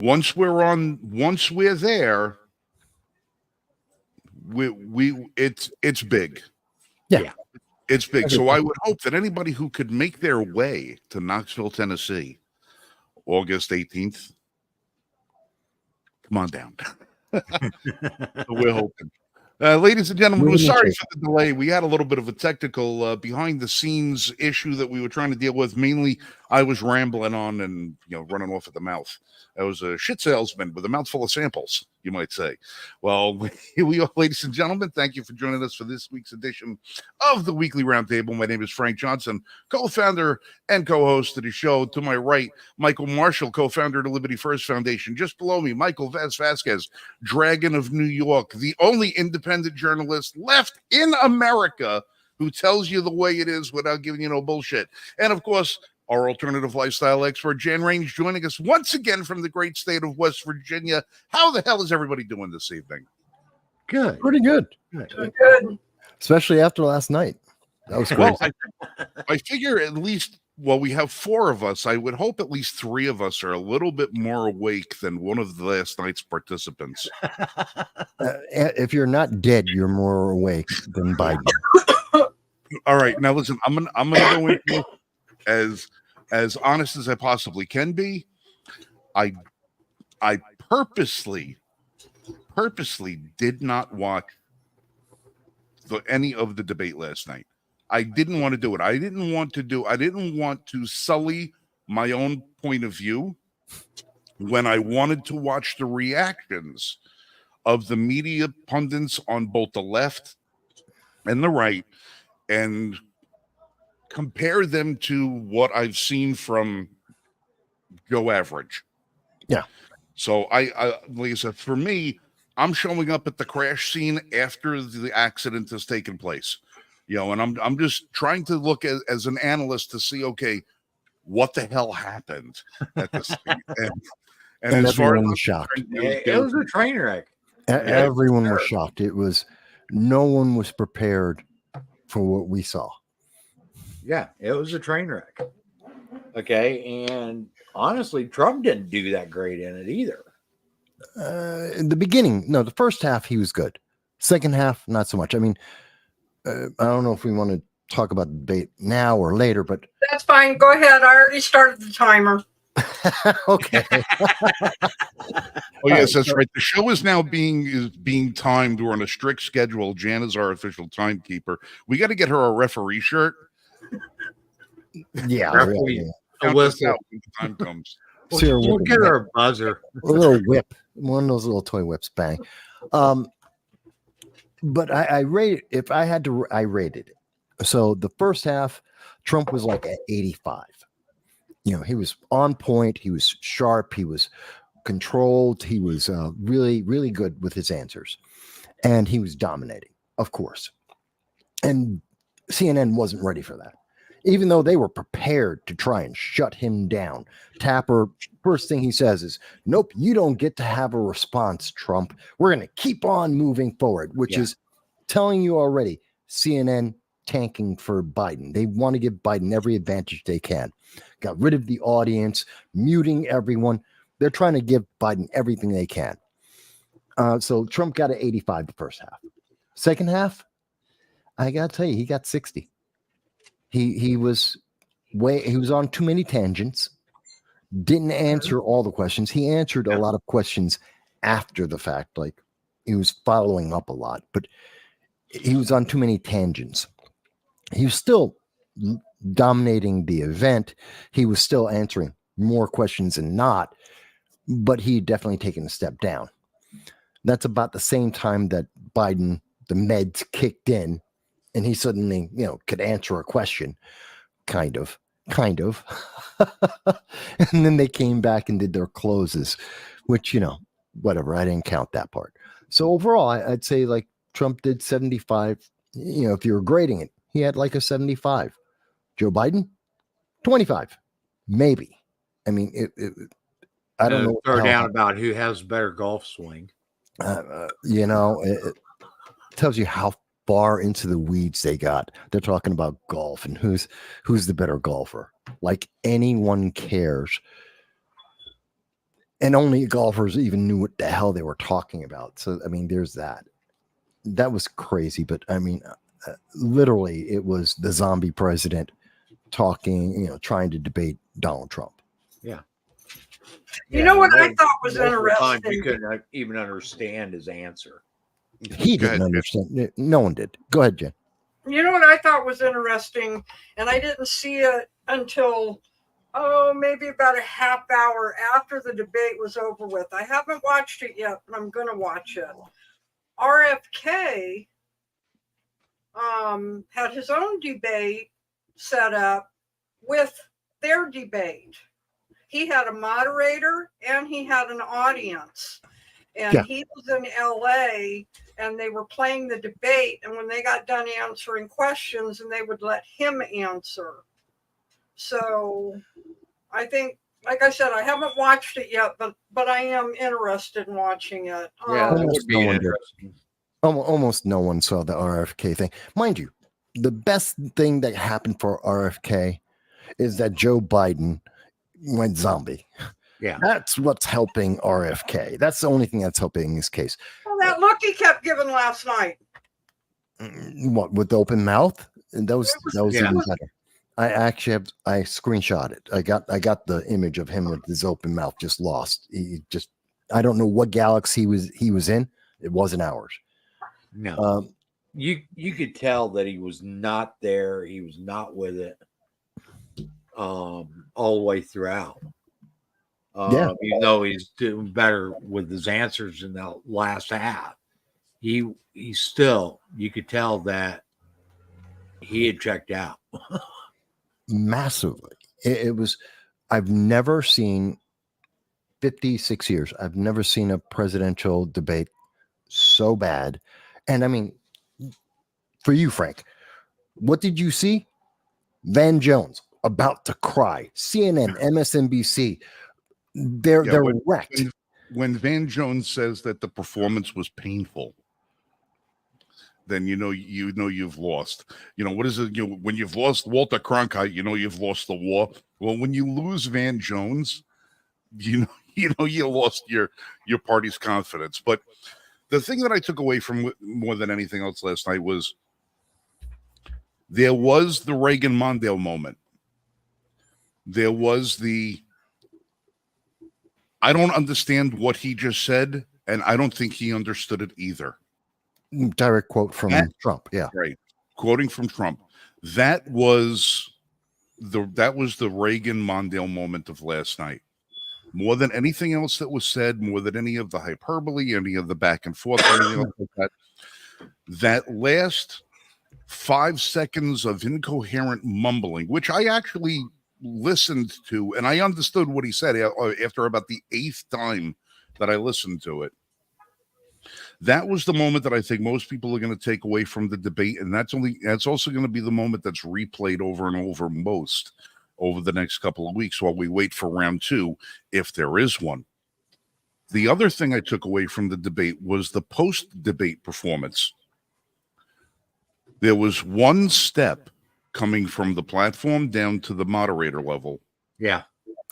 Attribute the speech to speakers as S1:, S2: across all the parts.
S1: once we're there, it's big.
S2: Yeah.
S1: It's big. So I would hope that anybody who could make their way to Knoxville, Tennessee, August 18th, come on down. So we're hoping. Ladies and gentlemen, we're sorry for the delay. We had a little bit of a technical behind-the-scenes issue that we were trying to deal with. Mainly, I was rambling on and running off at the mouth. I was a shit salesman with a mouthful of samples, you might say. Well, here we are, ladies and gentlemen. Thank you for joining us for this week's edition of the Weekly Roundtable. My name is Frank Johnson, co-founder and co-host of the show. To my right, Michael Marshall, co-founder of the Liberty First Foundation. Just below me, Michael Vasquez, Dragon of New York, the only independent journalist left in America who tells you the way it is without giving you no bullshit. And of course, our alternative lifestyle expert, Jan Range, joining us once again from the great state of West Virginia. How the hell is everybody doing this evening?
S2: Good.
S3: Pretty good.
S4: Good.
S3: Especially after last night. That was crazy.
S1: Well, I figure at least, we have four of us. I would hope at least three of us are a little bit more awake than one of the last night's participants.
S3: If you're not dead, you're more awake than Biden.
S1: All right. Now, listen, I'm gonna go into as honest as I possibly can be. I purposely did not watch any of the debate last night. I didn't want to do it. I didn't want to sully my own point of view when I wanted to watch the reactions of the media pundits on both the left and the right and compare them to what I've seen from Joe Average.
S3: Yeah.
S1: So I like I said, for me, I'm showing up at the crash scene after the accident has taken place. And I'm just trying to look as an analyst to see, okay, what the hell happened at this thing? And as far as
S3: was shocked.
S2: It was a train wreck.
S3: Everyone was shocked. No one was prepared for what we saw.
S2: Yeah, it was a train wreck. Okay, and honestly, Trump didn't do that great in it either.
S3: In the beginning, no, the first half he was good. Second half, not so much. I mean, I don't know if we want to talk about the debate now or later, but
S4: That's fine. Go ahead. I already started the timer.
S3: okay.
S1: Oh yes, that's right. The show is now being timed. We're on a strict schedule. Jan is our official timekeeper. We got to get her a referee shirt.
S3: Yeah.
S1: Count this out when the time comes.
S2: We'll get her a buzzer.
S3: A little whip. One of those little toy whips, bang. But I rated, if I had to, I rated it. So the first half, Trump was like at 85. He was on point. He was sharp. He was controlled. He was really, really good with his answers. And he was dominating, of course. And CNN wasn't ready for that, even though they were prepared to try and shut him down. Tapper, first thing he says is, nope, you don't get to have a response, Trump. We're going to keep on moving forward, which is telling you already, CNN tanking for Biden. They want to give Biden every advantage they can. Got rid of the audience, muting everyone. They're trying to give Biden everything they can. So Trump got an 85 the first half. Second half, I got to tell you, he got 60. He was on too many tangents, didn't answer all the questions. He answered a lot of questions after the fact, like he was following up a lot, but he was on too many tangents. He was still dominating the event. He was still answering more questions than not, but he had definitely taken a step down. That's about the same time that Biden, the meds kicked in, and he suddenly, could answer a question, kind of. And then they came back and did their closes, which, whatever. I didn't count that part. So overall, I'd say like Trump did 75. If you were grading it, he had like a 75. Joe Biden, 25, maybe. I mean, I don't know.
S2: Throw down about who has better golf swing.
S3: It tells you how far into the weeds they got. They're talking about golf and who's the better golfer. Like anyone cares. and only golfers even knew what the hell they were talking about. So I mean, there's that. That was crazy, but I mean, literally, it was the zombie president talking, trying to debate Donald Trump.
S2: Yeah.
S4: You know what I
S2: most-
S4: thought was
S2: most of the time
S4: interesting?
S2: You couldn't even understand his answer.
S3: He
S1: Go
S3: didn't
S1: ahead,
S3: understand. No one did. Go ahead, Jen.
S4: You know what I thought was interesting, and I didn't see it until maybe about a half hour after the debate was over with. I haven't watched it yet, but I'm going to watch it. RFK had his own debate set up with their debate. He had a moderator and he had an audience. And
S3: Yeah.
S4: he was in LA and they were playing the debate. And when they got done answering questions, and they would let him answer. So I think, like I said, I haven't watched it yet, but I am interested in watching it.
S2: Yeah, that
S3: Almost
S2: would be
S3: no one did.
S2: interesting.
S3: Almost no one saw the RFK thing. Mind you, the best thing that happened for RFK is that Joe Biden went zombie.
S2: Yeah.
S3: That's what's helping RFK. That's the only thing that's helping his case.
S4: Well, that look he kept giving last night.
S3: What, with the open mouth? That was
S2: Yeah.
S3: even better. I actually I screenshot it. I got the image of him with his open mouth, just lost. He just, I don't know what galaxy he was in. It wasn't ours.
S2: No. You could tell that he was not there. He was not with it all the way throughout.
S3: Yeah.
S2: Even though he's doing better with his answers in the last half, he still, you could tell that he had checked out.
S3: Massively. It was, I've never seen 56 years. I've never seen a presidential debate so bad. And I mean, for you, Frank, what did you see? Van Jones about to cry. CNN, MSNBC, they're wrecked.
S1: When Van Jones says that the performance was painful, then you've lost. What is it? When you've lost Walter Cronkite, you've lost the war. Well, when you lose Van Jones, you lost your party's confidence. But the thing that I took away from more than anything else last night was there was the Reagan Mondale moment. There was the, I don't understand what he just said, and I don't think he understood it either.
S3: Direct quote from Trump. Yeah.
S1: Right. Quoting from Trump. That was the Reagan Mondale moment of last night. More than anything else that was said, more than any of the hyperbole, any of the back and forth, anything like that. That last 5 seconds of incoherent mumbling, which I actually listened to, and I understood what he said after about the 8th time that I listened to it. That was the moment that I think most people are going to take away from the debate, and that's also going to be the moment that's replayed over and over most over the next couple of weeks while we wait for round 2, if there is one. The other thing I took away from the debate was the post-debate performance. There was one step coming from the platform down to the moderator level.
S2: Yeah.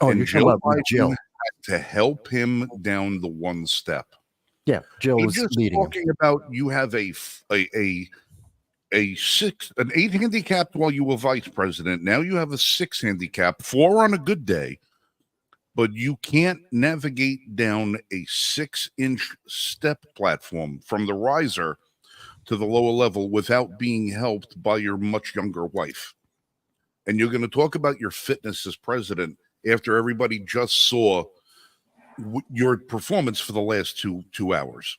S3: Oh,
S1: and
S3: you're talking about with Jill.
S1: had to help him down the one step.
S3: Yeah, Jill was
S1: Just
S3: leading him.
S1: talking about you have an 8 handicapped while you were vice president. Now you have a 6 handicap, 4 on a good day, but you can't navigate down a 6-inch step platform from the riser to the lower level without being helped by your much younger wife. And you're going to talk about your fitness as president after everybody just saw your performance for the last two hours.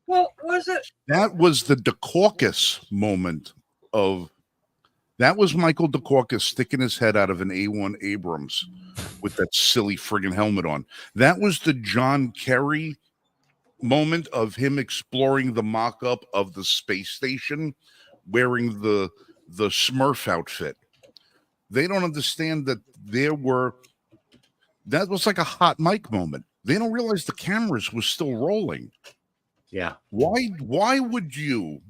S4: Well, was it?
S1: That was the Dukakis moment that was Michael Dukakis sticking his head out of an A1 Abrams with that silly friggin' helmet on. That was the John Kerry moment of him exploring the mock-up of the space station wearing the Smurf outfit. They don't understand that that was like a hot mic moment. They don't realize the cameras were still rolling.
S2: Yeah.
S1: Why would you,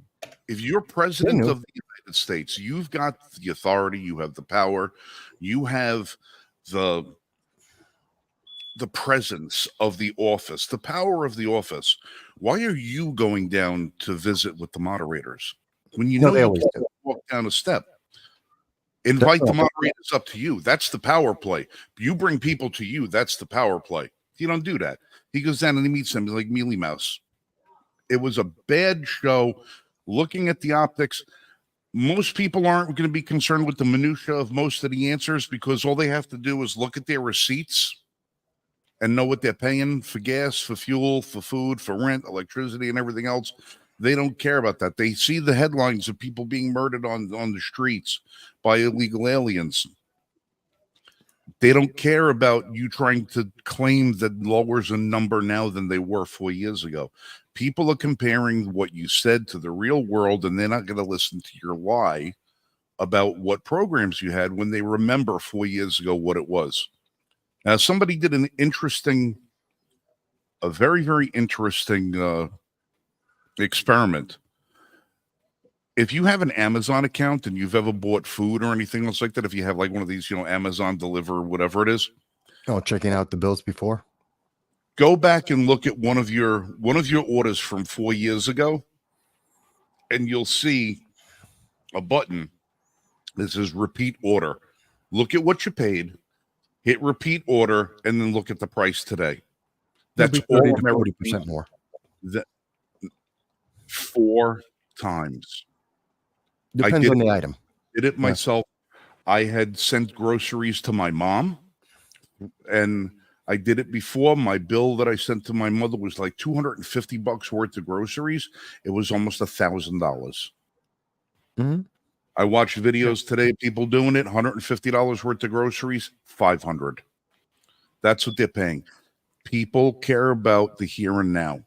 S1: if you're president of the United States, you've got the authority, you have the power, you have the the presence of the office, the power of the office. Why are you going down to visit with the moderators when you
S3: No,
S1: know
S3: they
S1: you
S3: always
S1: can't
S3: do.
S1: walk down a step? Invite the
S3: No.
S1: moderators up to you. That's the power play. You bring people to you. That's the power play. You don't do that. He goes down and he meets them like Mealy Mouse. It was a bad show. Looking at the optics, most people aren't going to be concerned with the minutia of most of the answers because all they have to do is look at their receipts and know what they're paying for gas, for fuel, for food, for rent, electricity, and everything else. They don't care about that. They see the headlines of people being murdered on the streets by illegal aliens. They don't care about you trying to claim that lowers a number now than they were 4 years ago. People are comparing what you said to the real world, and they're not going to listen to your lie about what programs you had when they remember 4 years ago what it was. Now, somebody did a very, very interesting experiment. If you have an Amazon account and you've ever bought food or anything else like that, if you have like one of these, Amazon Deliver, whatever it is,
S3: Checking out the bills before.
S1: go back and look at one of your orders from 4 years ago, and you'll see a button that says repeat order. Look at what you paid, hit repeat order, and then look at the price today. That's
S3: It'll be 30
S1: all
S3: to
S1: American
S3: 40% more.
S1: that 4 times.
S3: Depends on the item.
S1: Did it myself. I had sent groceries to my mom, and I did it before. My bill that I sent to my mother was like $250 worth of groceries. It was almost $1,000.
S3: Mm-hmm.
S1: I watched videos today, people doing it, $150 worth of groceries, $500. That's what they're paying. People care about the here and now.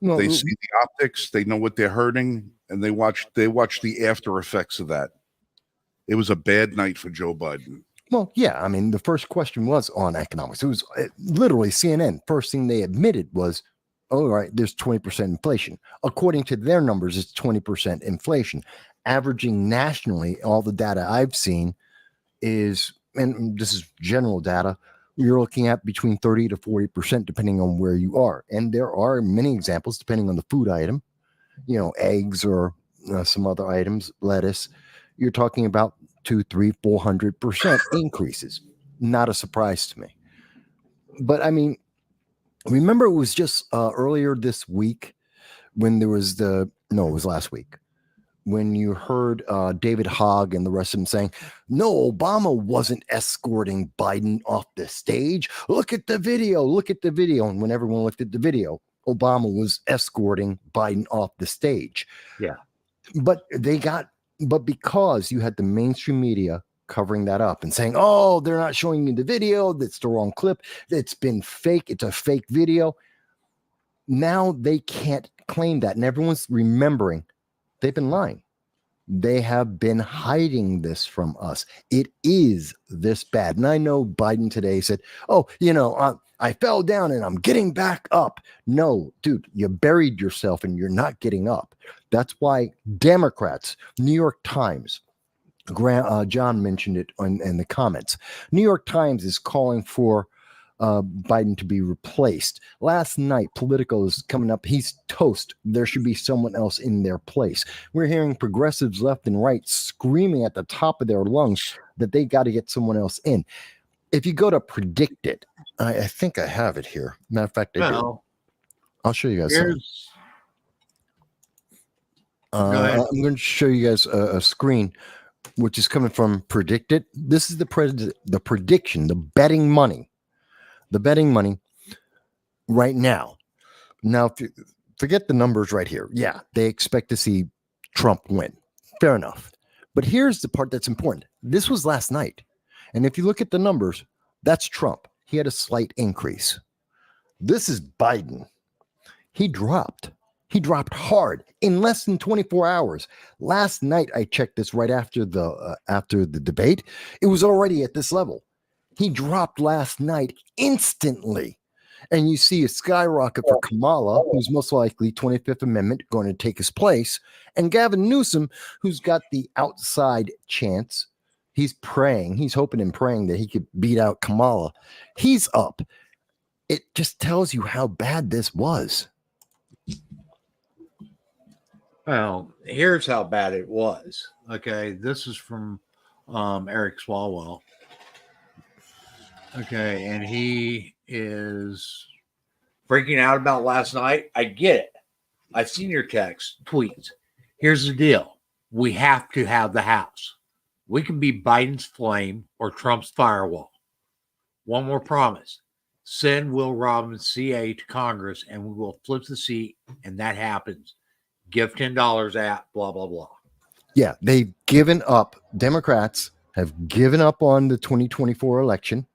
S3: Well,
S1: They see the optics, they know what they're hurting, and they watch the after effects of that. It was a bad night for Joe Biden.
S3: Well, yeah. I mean, the first question was on economics. It was literally CNN. First thing they admitted was, all right, there's 20% inflation. According to their numbers, it's 20% inflation. Averaging nationally, all the data I've seen is, and this is general data, you're looking at between 30 to 40%, depending on where you are. And there are many examples, depending on the food item, eggs or some other items, lettuce. You're talking about 200, 300, 400% increases. Not a surprise to me. But I mean, remember it was just earlier this week when there was it was last week, when you heard David Hogg and the rest of them saying, no, Obama wasn't escorting Biden off the stage. Look at the video. And when everyone looked at the video, Obama was escorting Biden off the stage.
S2: Yeah.
S3: But because you had the mainstream media covering that up and saying, oh, they're not showing me the video, that's the wrong clip, it's been fake, it's a fake video. Now they can't claim that. And everyone's remembering they've been lying. They have been hiding this from us. It is this bad. And I know Biden today said, oh, I fell down and I'm getting back up. No, dude, you buried yourself and you're not getting up. That's why Democrats, New York Times, John mentioned it in the comments. New York Times is calling for Biden to be replaced. Last night, Politico is coming up. He's toast. There should be someone else in their place. We're hearing progressives left and right screaming at the top of their lungs that they got to get someone else in. If you go to Predict It, I think I have it here. Matter of fact, I do. I'll show you guys something. I'm going to show you guys a screen which is coming from Predict It. This is the prediction, the betting money right now. Now, if you forget the numbers right here. Yeah, they expect to see Trump win. Fair enough. But here's the part that's important. This was last night. And if you look at the numbers, that's Trump. He had a slight increase. This is Biden. He dropped hard in less than 24 hours. Last night, I checked this right after the debate. It was already at this level. He dropped last night instantly. And you see a skyrocket for Kamala, who's most likely 25th Amendment going to take his place, and Gavin Newsom, who's got the outside chance. He's hoping and praying that he could beat out Kamala. He's up. it just tells you how bad this was.
S2: Well, here's how bad it was. Okay, this is from Eric Swalwell. Okay, and he is freaking out about last night. I get it. I've seen your text, tweets. Here's the deal. We have to have the House. We can be Biden's flame or Trump's firewall. One more promise. Send Will Robbins, CA, to Congress, and we will flip the seat, and that happens. Give $10 at blah, blah, blah.
S3: Yeah, they've given up. Democrats have given up on the 2024 election.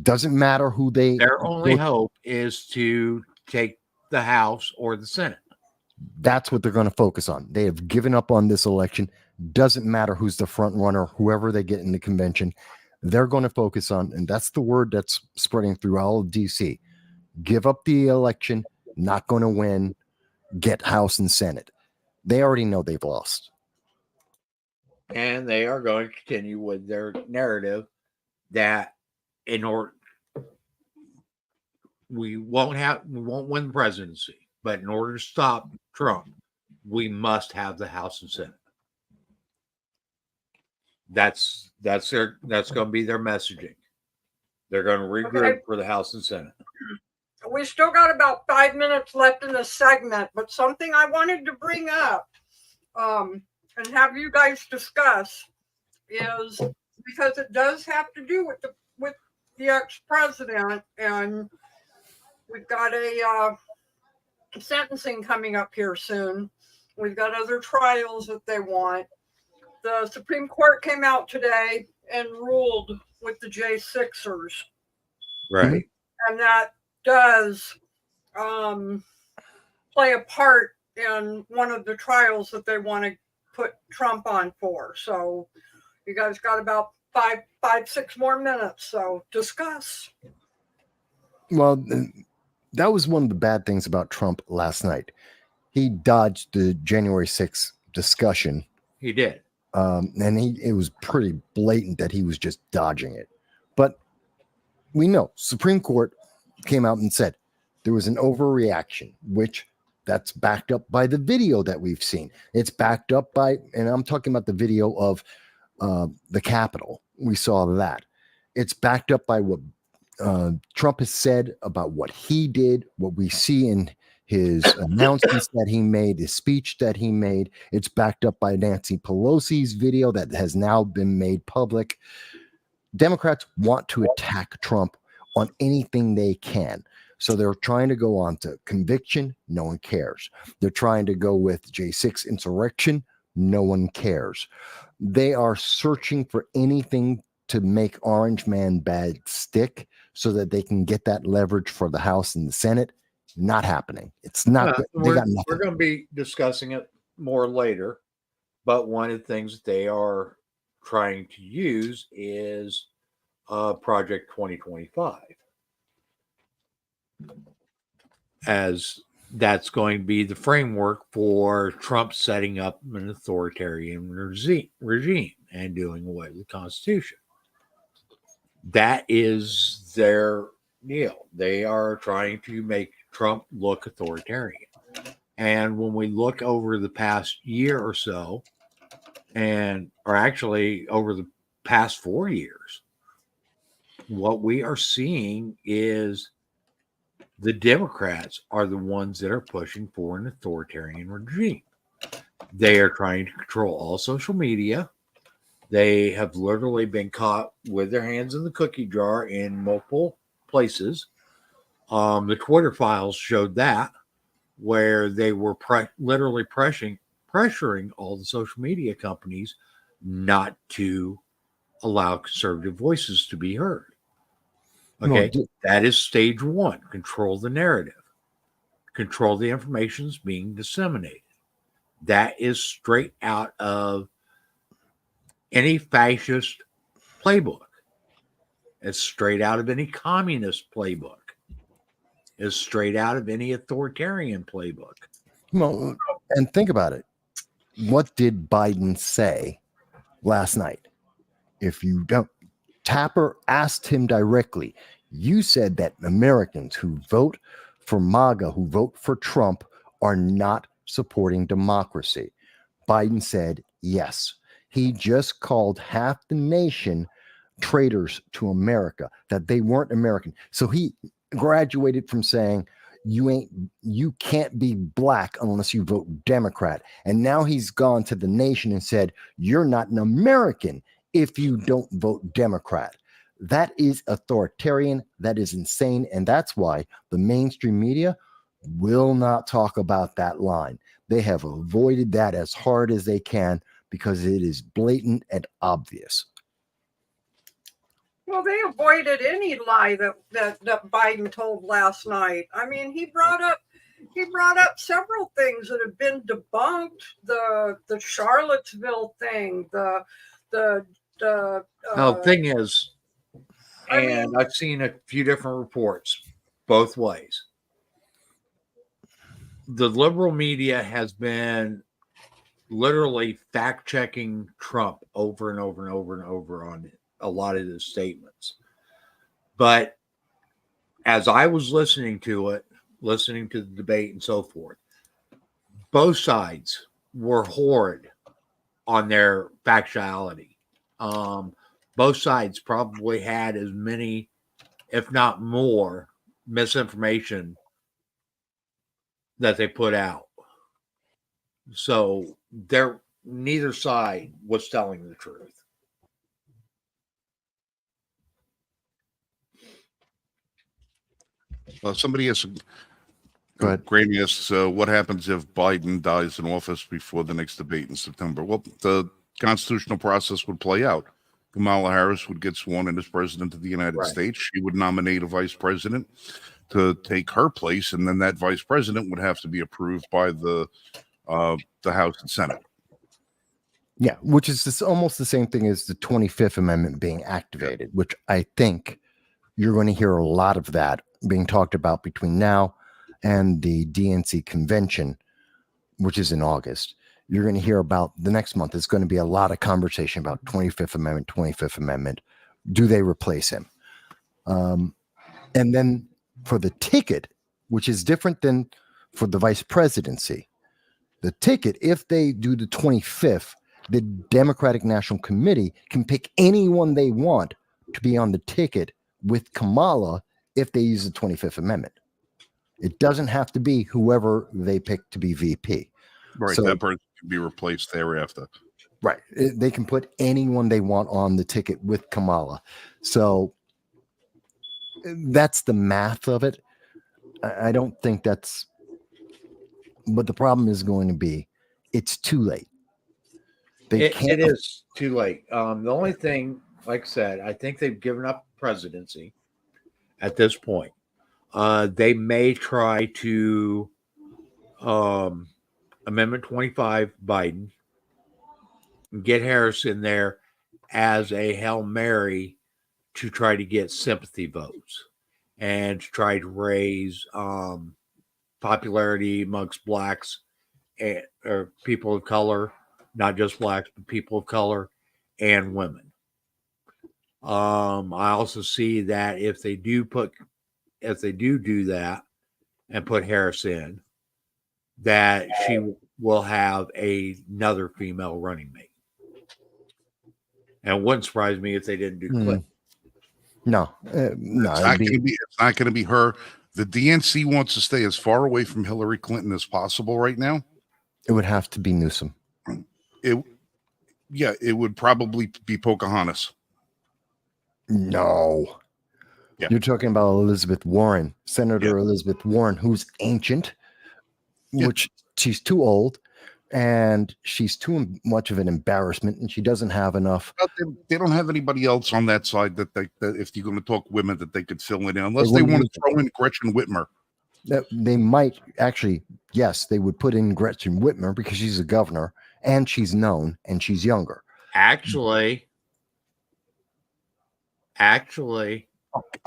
S3: Doesn't matter who they...
S2: Their only hope is to take the House or the Senate.
S3: That's what they're going to focus on. They have given up on this election. Doesn't matter who's the front runner, whoever they get in the convention. They're going to focus on, and that's the word that's spreading through all of DC. Give up the election, not going to win, get House and Senate. They already know they've lost.
S2: And they are going to continue with their narrative that in order we won't win the presidency, but in order to stop Trump, we must have the House and Senate. That's going to be their messaging. They're going to regroup for the House and Senate.
S4: We still got about 5 minutes left in the segment, but something I wanted to bring up and have you guys discuss is because it does have to do with the ex-president, and we've got a sentencing coming up here soon. We've got other trials that they want. The Supreme Court came out today and ruled with the J6ers.
S2: Right.
S4: And that does play a part in one of the trials that they want to put Trump on for. So you guys got about 6 more minutes. So discuss.
S3: Well, that was one of the bad things about Trump last night. He dodged the January 6th discussion.
S2: He did.
S3: And it was pretty blatant that he was just dodging it. But we know Supreme Court came out and said there was an overreaction, which that's backed up by the video that we've seen. It's backed up by, and I'm talking about the video of the Capitol. We saw that. It's backed up by what Trump has said about what he did, what we see in his announcements that he made, his speech that he made. It's backed up by Nancy Pelosi's video that has now been made public. Democrats want to attack Trump on anything they can. So they're trying to go on to conviction. No one cares. They're trying to go with J6 insurrection. No one cares. They are searching for anything to make Orange Man bad stick so that they can get that leverage for the House and the Senate. Not happening. It's not.
S2: We're going to be discussing it more later, but one of the things that they are trying to use is Project 2025, as that's going to be the framework for Trump setting up an authoritarian regime and doing away with the Constitution. That is their deal. They are trying to make Trump look authoritarian. And when we look over the past year or so, or actually over the past 4 years, what we are seeing is the Democrats are the ones that are pushing for an authoritarian regime. They are trying to control all social media. They have literally been caught with their hands in the cookie jar in multiple places. The Twitter files showed that, where they were literally pressuring all the social media companies not to allow conservative voices to be heard. Okay, that is stage one. Control the narrative. Control the information that's being disseminated. That is straight out of any fascist playbook. It's straight out of any communist playbook. It's straight out of any authoritarian playbook.
S3: Well, and think about it. What did Biden say last night? If you don't, Tapper asked him directly, You said that Americans who vote for MAGA, who vote for Trump, are not supporting democracy. Biden said yes. He just called half the nation traitors to America, that they weren't American. So he graduated from saying you can't be black unless you vote Democrat. And now he's gone to the nation and said, you're not an American if you don't vote Democrat. That is authoritarian. That is insane. And that's why the mainstream media will not talk about that line. They have avoided that as hard as they can because it is blatant and obvious.
S4: Well, they avoided any lie that Biden told last night. I mean, he brought up several things that have been debunked. The Charlottesville thing, the
S2: thing is, I've seen a few different reports both ways. The liberal media has been literally fact checking Trump over and over and over and over on a lot of his statements. But as I was listening to the debate and so forth, both sides were horrid on their factuality. Both sides probably had as many, if not more, misinformation that they put out. So neither side was telling the truth.
S1: Somebody asks,
S3: Go ahead.
S1: Granny asks, what happens if Biden dies in office before the next debate in September? Well, the constitutional process would play out. Kamala Harris would get sworn in as president of the United States. She would nominate a vice president to take her place, and then that vice president would have to be approved by the House and Senate.
S3: Yeah, which is almost the same thing as the 25th Amendment being activated, which I think you're going to hear a lot of that being talked about between now and the DNC convention, which is in August. You're going to hear about the next month. It's going to be a lot of conversation about 25th Amendment. Do they replace him? And then for the ticket, which is different than for the vice presidency, the ticket, if they do the 25th, the Democratic National Committee can pick anyone they want to be on the ticket with Kamala if they use the 25th Amendment. It doesn't have to be whoever they pick to be VP.
S1: Right, so, that person can be replaced thereafter.
S3: Right. They can put anyone they want on the ticket with Kamala. So that's the math of it. I don't think that's, but the problem is going to be, it's too late.
S2: It is too late. The only thing, like I said, I think they've given up presidency at this point. They may try to Amendment 25 Biden, get Harris in there as a Hail Mary to try to get sympathy votes and to try to raise popularity amongst blacks or people of color, not just blacks, but people of color and women. I also see that if they do that and put Harris in, that she will have another female running mate. And it wouldn't surprise me if they didn't do Clinton.
S3: No,
S1: it's not going to be her. The DNC wants to stay as far away from Hillary Clinton as possible right now.
S3: It would have to be Newsom.
S1: It would probably be Pocahontas.
S3: No. Yeah. You're talking about Elizabeth Warren, Senator Elizabeth Warren, who's ancient, which she's too old, and she's too much of an embarrassment, and she doesn't have enough.
S1: They don't have anybody else on that side that if you're going to talk women, that they could fill in, unless they want to throw in Gretchen Whitmer.
S3: They might actually, yes, they would put in Gretchen Whitmer because she's a governor and she's known and she's younger.
S2: Actually,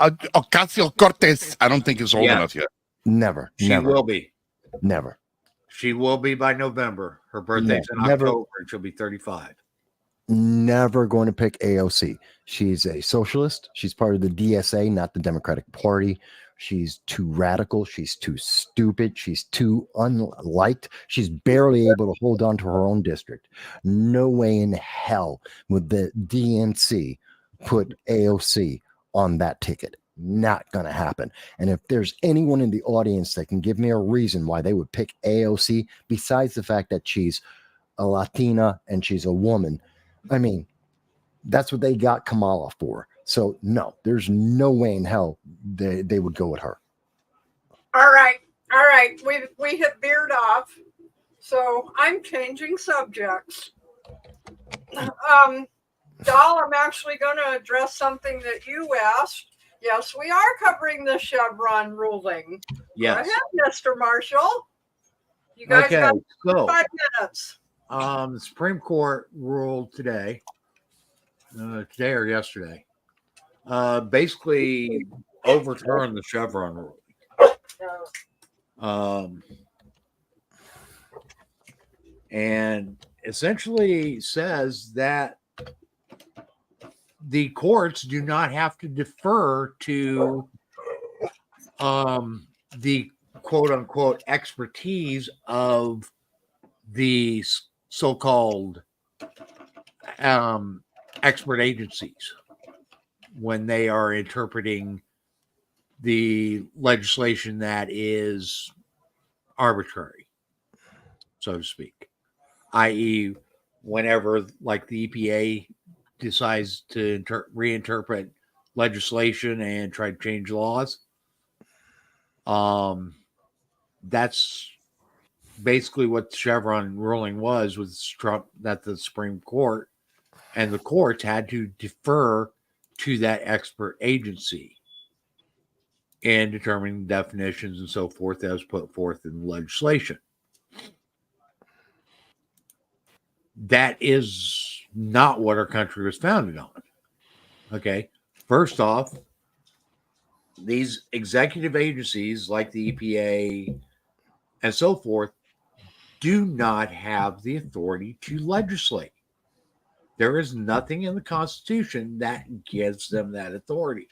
S1: Ocasio-Cortez, I don't think is old enough yet.
S3: Never.
S2: She will be.
S3: Never.
S2: She will be by November. Her birthday's in October, and she'll be 35.
S3: never going to pick AOC. She's a socialist. She's part of the DSA, not the Democratic Party. She's too radical. She's too stupid. She's too unliked. She's barely able to hold on to her own district. No way in hell would the DNC put AOC on that ticket. Not going to happen. And if there's anyone in the audience that can give me a reason why they would pick AOC, besides the fact that she's a Latina and she's a woman, I mean, that's what they got Kamala for. So no, there's no way in hell they would go with her.
S4: All right. All right. We have veered off. So I'm changing subjects. Doll, I'm actually going to address something that you asked. Yes, we are covering the Chevron ruling.
S2: Yes.
S4: Go ahead, Mr. Marshall. You guys got 5 minutes.
S2: The Supreme Court ruled today or yesterday, basically overturned the Chevron ruling. And essentially says that the courts do not have to defer to the quote unquote expertise of the so-called expert agencies when they are interpreting the legislation that is arbitrary, so to speak, i.e., whenever like the EPA decides to reinterpret legislation and try to change laws. That's basically what the Chevron ruling was with Trump, that the Supreme Court and the courts had to defer to that expert agency in determining definitions and so forth that was put forth in the legislation. That is not what our country was founded on. Okay. First off, these executive agencies like the EPA and so forth do not have the authority to legislate. There is nothing in the Constitution that gives them that authority.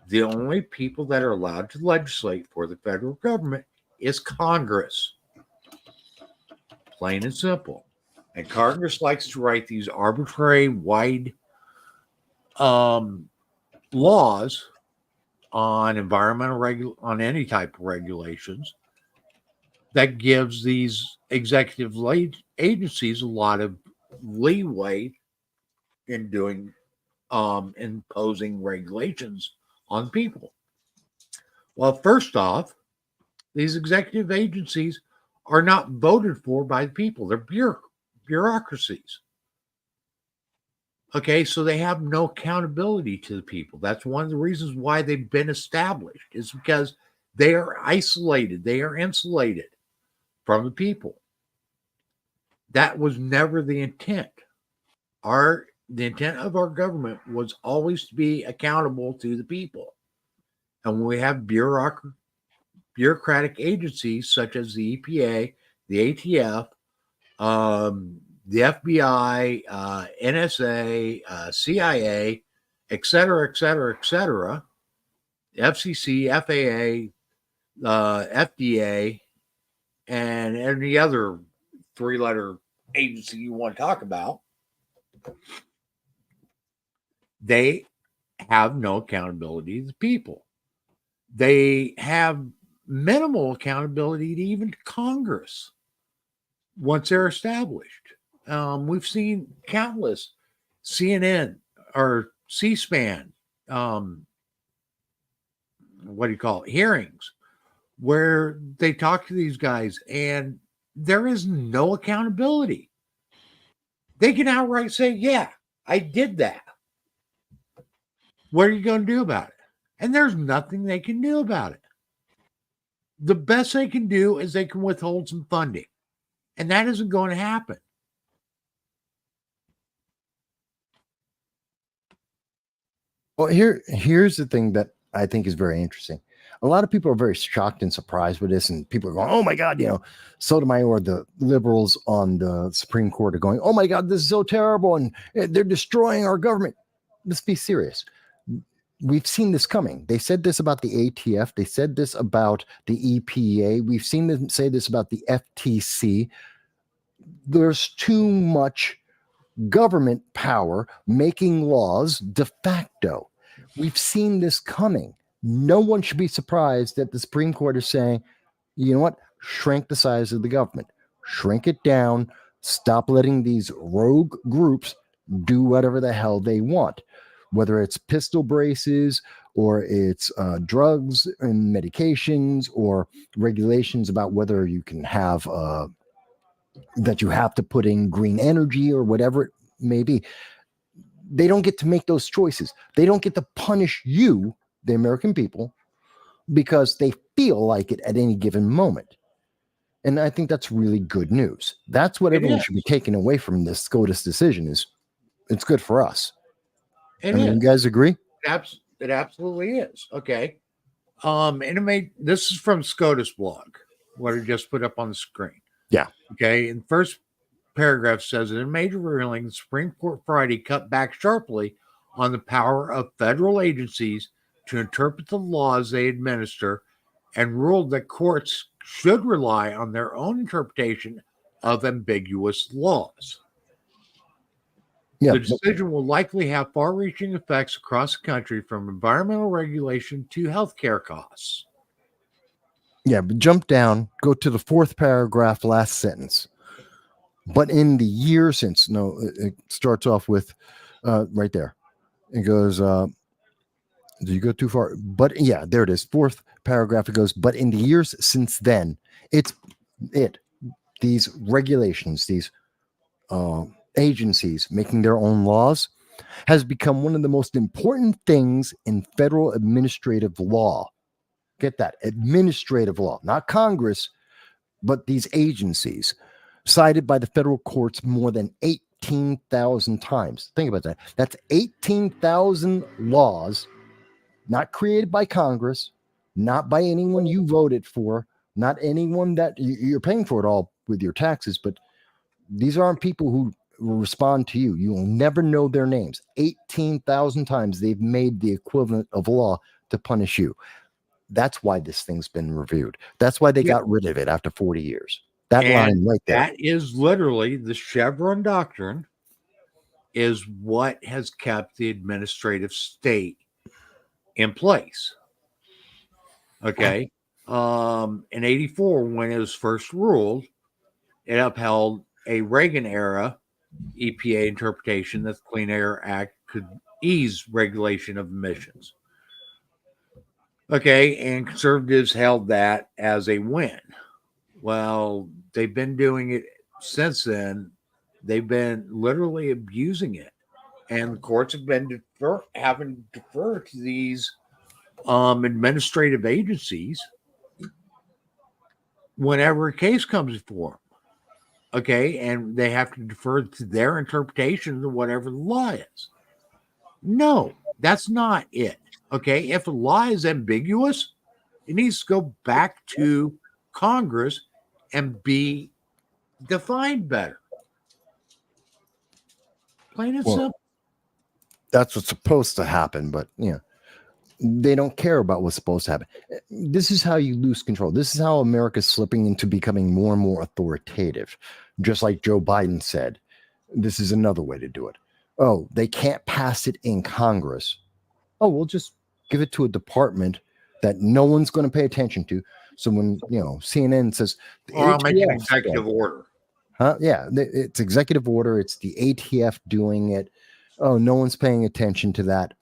S2: The only people that are allowed to legislate for the federal government is Congress. Plain and simple. And Congress likes to write these arbitrary, wide laws on environmental on any type of regulations that gives these executive agencies a lot of leeway in doing imposing regulations on people. Well, first off, these executive agencies are not voted for by the people. They're bureaucracies. Okay, so they have no accountability to the people. That's one of the reasons why they've been established, is because they are isolated. They are insulated from the people. That was never the intent. The intent of our government was always to be accountable to the people. And when we have bureaucratic agencies such as the EPA, the ATF, the FBI, NSA, CIA, et cetera, FCC, FAA, FDA, and any other 3-letter agency you want to talk about, they have no accountability to the people. They have minimal accountability to even Congress once they're established. We've seen countless CNN or C-SPAN, hearings where they talk to these guys and there is no accountability. They can outright say, yeah, I did that. What are you going to do about it? And there's nothing they can do about it. The best they can do is they can withhold some funding. And that isn't going to happen.
S3: Well, here's the thing that I think is very interesting. A lot of people are very shocked and surprised with this, and people are going, "Oh my God!" Sotomayor, the liberals on the Supreme Court, are going, "Oh my God, this is so terrible, and they're destroying our government." Let's be serious. We've seen this coming. They said this about the ATF. They said this about the EPA. We've seen them say this about the FTC. There's too much government power making laws de facto. We've seen this coming. No one should be surprised that the Supreme Court is saying, you know what? Shrink the size of the government, shrink it down, stop letting these rogue groups do whatever the hell they want, whether it's pistol braces or it's drugs and medications or regulations about whether you can have that you have to put in green energy or whatever it may be. They don't get to make those choices. They don't get to punish you, the American people, because they feel like it at any given moment. And I think that's really good news. That's what everyone should be taking away from this SCOTUS decision is it's good for us. You guys agree?
S2: It absolutely is. Okay. And this is from SCOTUS blog, what I just put up on the screen.
S3: Yeah.
S2: Okay. And first paragraph says, in a major ruling, the Supreme Court Friday cut back sharply on the power of federal agencies to interpret the laws they administer and ruled that courts should rely on their own interpretation of ambiguous laws.
S3: Yeah,
S2: the decision will likely have far-reaching effects across the country, from environmental regulation to healthcare costs.
S3: Yeah, but jump down, go to the fourth paragraph, last sentence. But in the year since, no, it starts off with right there. It goes, do you go too far? But yeah, there it is. Fourth paragraph, it goes, but in the years since then, these regulations, these agencies making their own laws has become one of the most important things in federal administrative law. Get that, administrative law, not Congress, but these agencies, cited by the federal courts more than 18,000 times. Think about that. That's 18,000 laws, not created by Congress, not by anyone you voted for, not anyone that you're paying for it all with your taxes, but these aren't people who will respond to you. You will never know their names. 18,000 times they've made the equivalent of law to punish you. That's why this thing's been reviewed. That's why they got rid of it after 40 years. That line right there.
S2: That is literally the Chevron doctrine is what has kept the administrative state in place. Okay. In 84, when it was first ruled, it upheld a Reagan era EPA interpretation that the Clean Air Act could ease regulation of emissions. Okay, and conservatives held that as a win. Well, they've been doing it since then. They've been literally abusing it, and the courts have been having to defer to these administrative agencies whenever a case comes before them. Okay, and they have to defer to their interpretation of whatever the law is. No, that's not it. Okay, if a law is ambiguous, it needs to go back to Congress and be defined better. Plain and simple.
S3: That's what's supposed to happen, but they don't care about what's supposed to happen. This is how you lose control. This is how America's slipping into becoming more and more authoritative. Just like Joe Biden said, this is another way to do it. Oh, they can't pass it in Congress. Oh, we'll just give it to a department that no one's going to pay attention to. So when, CNN says,
S2: I'll make an executive order.
S3: Yeah, it's executive order. It's the ATF doing it. Oh, no one's paying attention to that.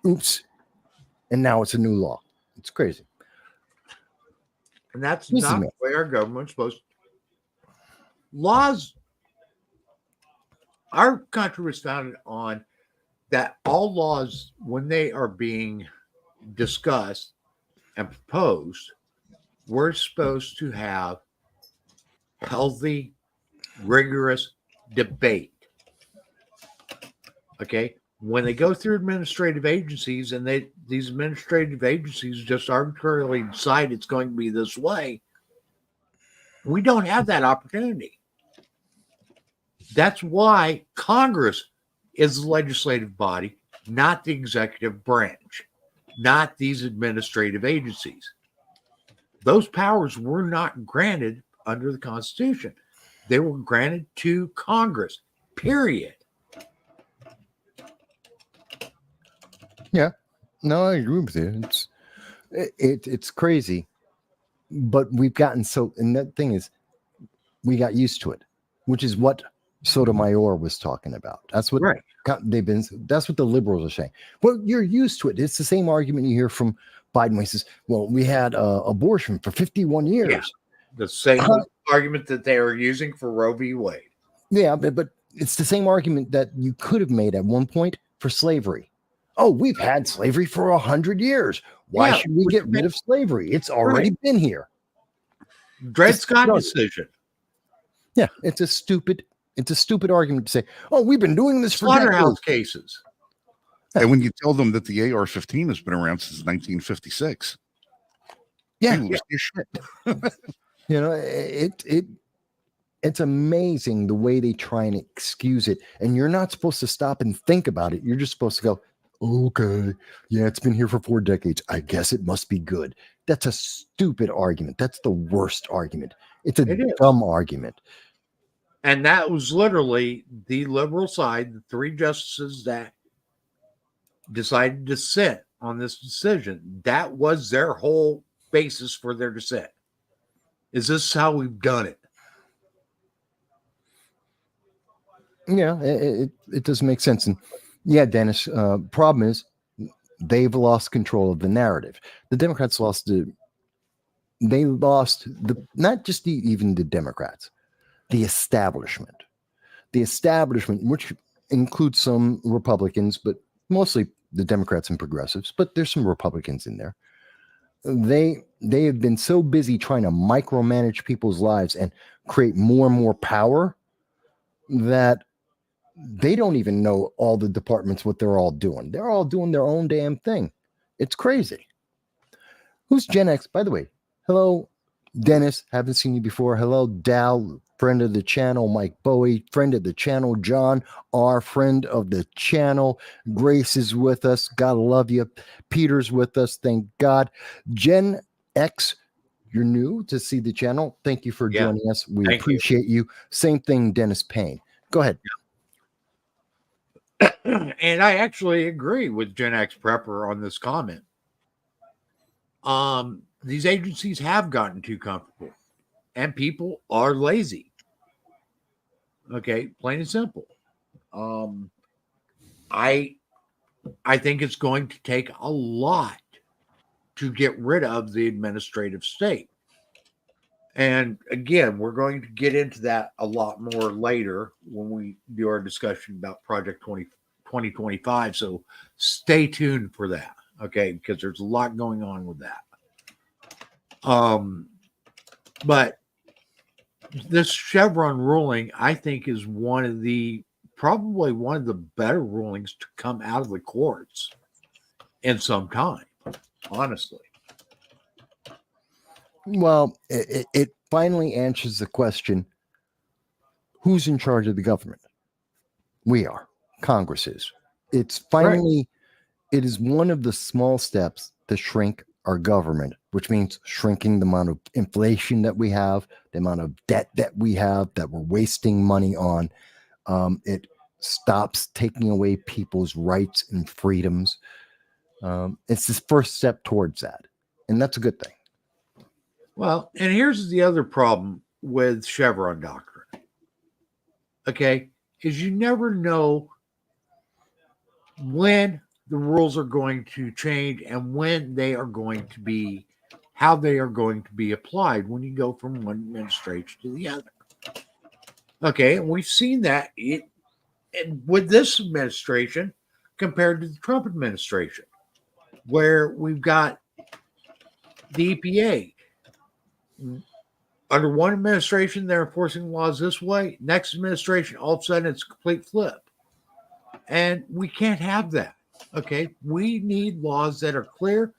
S3: Oops. And now it's a new law. It's crazy.
S2: And that's not the way our government's supposed to. Laws, our country was founded on that all laws, when they are being discussed and proposed, we're supposed to have healthy, rigorous debate. Okay? When they go through administrative agencies and these administrative agencies just arbitrarily decide it's going to be this way, we don't have that opportunity. That's why Congress is the legislative body, not the executive branch, not these administrative agencies. Those powers were not granted under the Constitution. They were granted to Congress, period.
S3: Yeah, no, I agree with you. It's crazy, but we've gotten so. And that thing is, we got used to it, which is what Sotomayor was talking about. That's what
S2: Right.
S3: That's what the liberals are saying. Well, you're used to it. It's the same argument you hear from Biden. When he says, "Well, we had abortion for 51 years."
S2: Yeah. The same argument that they are using for Roe v. Wade.
S3: Yeah, but it's the same argument that you could have made at one point for slavery. Oh, we've had slavery for 100 years. Why should we get rid of slavery? It's already been here.
S2: Dred Scott decision.
S3: Yeah, it's a stupid argument to say, oh, we've been doing this for
S2: Slaughterhouse cases.
S1: And when you tell them that the AR-15 has been around since 1956,
S3: yeah,
S1: they lose their shit.
S3: You know, it's amazing the way they try and excuse it. And you're not supposed to stop and think about it. You're just supposed to go, okay, yeah, it's been here for 4 decades. I guess it must be good. That's a stupid argument. That's the worst argument. It's a dumb argument.
S2: And that was literally the liberal side, the 3 justices that decided to sit on this decision. That was their whole basis for their dissent. Is this how we've done it?
S3: Yeah, it doesn't make sense. And yeah, Dennis, problem is they've lost control of the narrative. The Democrats lost not just even the Democrats, the establishment, which includes some Republicans, but mostly the Democrats and progressives, but there's some Republicans in there. They have been so busy trying to micromanage people's lives and create more and more power that they don't even know all the departments, what they're all doing. They're all doing their own damn thing. It's crazy. Who's Gen X? By the way, hello, Dennis. Haven't seen you before. Hello, Dal, friend of the channel. Mike Bowie, friend of the channel. John R., friend of the channel. Grace is with us. Gotta love you. Peter's with us. Thank God. Gen X, you're new to see the channel. Thank you for joining us. We appreciate you. Same thing, Dennis Payne. Go ahead.
S2: And I actually agree with Gen X Prepper on this comment. These agencies have gotten too comfortable, and people are lazy. Okay, plain and simple. I think it's going to take a lot to get rid of the administrative state. And again, we're going to get into that a lot more later when we do our discussion about Project 2025. So stay tuned for that, okay? Because there's a lot going on with that. But this Chevron ruling, I think, is probably one of the better rulings to come out of the courts in some time, honestly.
S3: Well, it finally answers the question, who's in charge of the government? We are. Congress is. It's finally, It is one of the small steps to shrink our government, which means shrinking the amount of inflation that we have, the amount of debt that we have, that we're wasting money on. It stops taking away people's rights and freedoms. It's the first step towards that. And that's a good thing.
S2: Well, and here's the other problem with Chevron doctrine. Okay, is you never know when the rules are going to change and when they are going to be, how they are going to be applied when you go from one administration to the other. Okay, and we've seen that with this administration compared to the Trump administration, where we've got the EPA. Under one administration, they're enforcing laws this way. Next administration, all of a sudden, it's a complete flip. And we can't have that. Okay. We need laws that are clear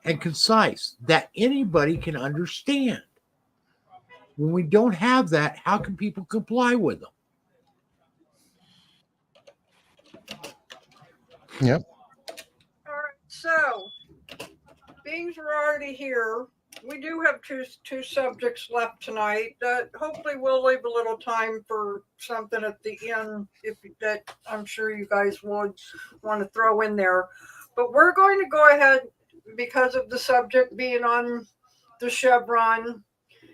S2: and concise that anybody can understand. When we don't have that, how can people comply with them?
S3: Yep.
S4: All right, so beings are already here. We do have two subjects left tonight. Hopefully, we'll leave a little time for something at the end if that I'm sure you guys would want to throw in there. But we're going to go ahead because of the subject being on the Chevron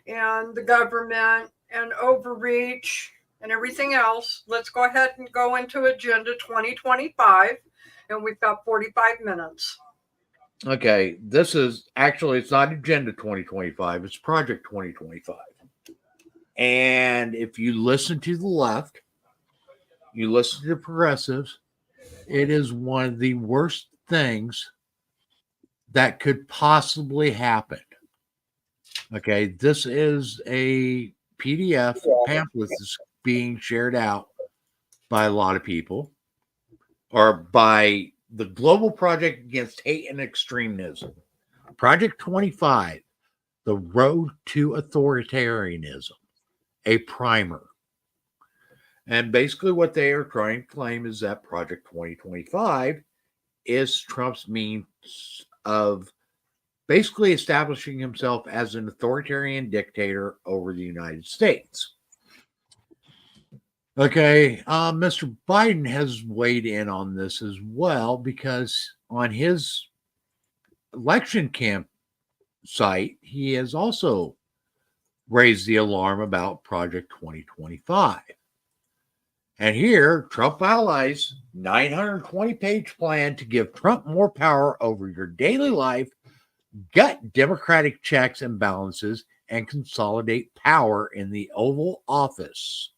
S4: and the government and overreach and everything else. Let's go ahead and go into Agenda 2025, and we've got 45 minutes.
S2: Okay, this is actually, it's not Agenda 2025, it's Project 2025. And if you listen to the left, you listen to progressives, it is one of the worst things that could possibly happen. Okay, this is a PDF pamphlet that's being shared out by a lot of people, or by the Global Project Against Hate and Extremism. Project 25, The Road to Authoritarianism, a primer. And basically what they are trying to claim is that Project 2025 is Trump's means of basically establishing himself as an authoritarian dictator over the United States. Okay, Mr. Biden has weighed in on this as well, because on his election camp site, he has also raised the alarm about Project 2025. And here, Trump outlines 920-page plan to give Trump more power over your daily life, gut democratic checks and balances, and consolidate power in the Oval Office.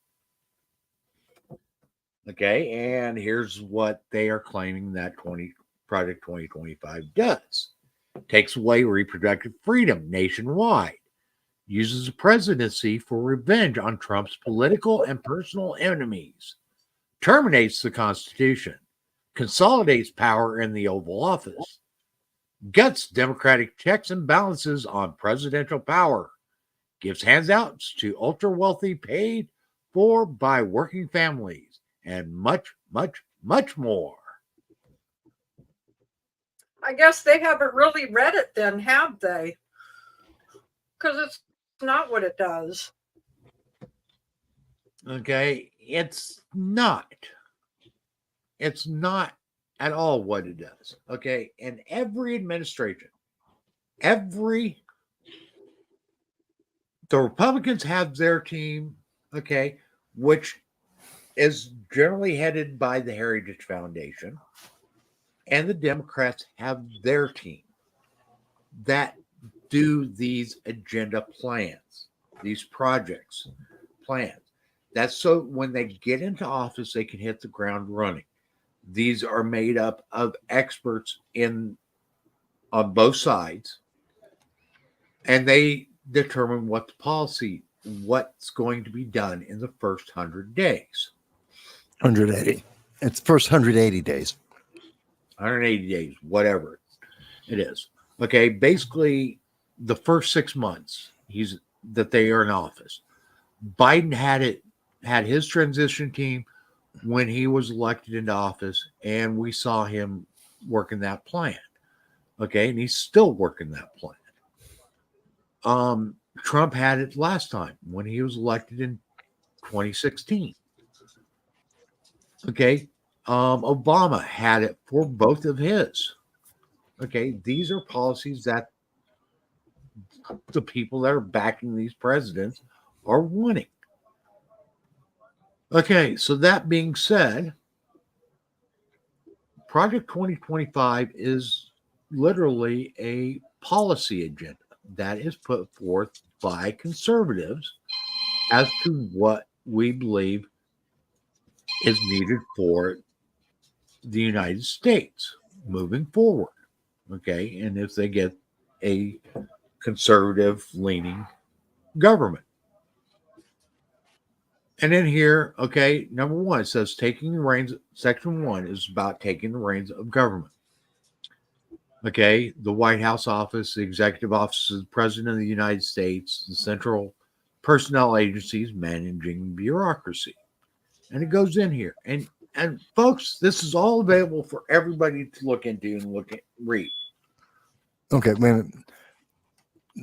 S2: Okay, and here's what they are claiming that Project 2025 does. Takes away reproductive freedom nationwide. Uses the presidency for revenge on Trump's political and personal enemies. Terminates the Constitution. Consolidates power in the Oval Office. Guts democratic checks and balances on presidential power. Gives handouts to ultra-wealthy paid for by working families. And much, much, much more.
S4: I guess they haven't really read it then, have they? Because it's not what it does.
S2: Okay, it's not. It's not at all what it does. Okay, and every administration, the Republicans have their team, okay, which is generally headed by the Heritage Foundation, and the Democrats have their team that do these agenda plans, these projects, plans. That's so when they get into office, they can hit the ground running. These are made up of experts on both sides, and they determine what the policy, what's going to be done in the first 100 days.
S3: 180. It's first 180 days.
S2: 180 days, whatever it is. Okay, basically the first 6 months that they are in office. Biden had his transition team when he was elected into office, and we saw him working that plan. Okay, and he's still working that plan. Trump had it last time when he was elected in 2016. Okay, Obama had it for both of his. Okay, these are policies that the people that are backing these presidents are wanting. Okay, so that being said, Project 2025 is literally a policy agenda that is put forth by conservatives as to what we believe is needed for the United States moving forward. Okay, and if they get a conservative leaning government. And then here, okay, number one, it says taking the reins. Section 1 is about taking the reins of government. Okay, the White House office, the executive office of the President of the United States, the central personnel agencies managing bureaucracy. And it goes in here. And folks, this is all available for everybody to look into and read.
S3: Okay, wait a minute.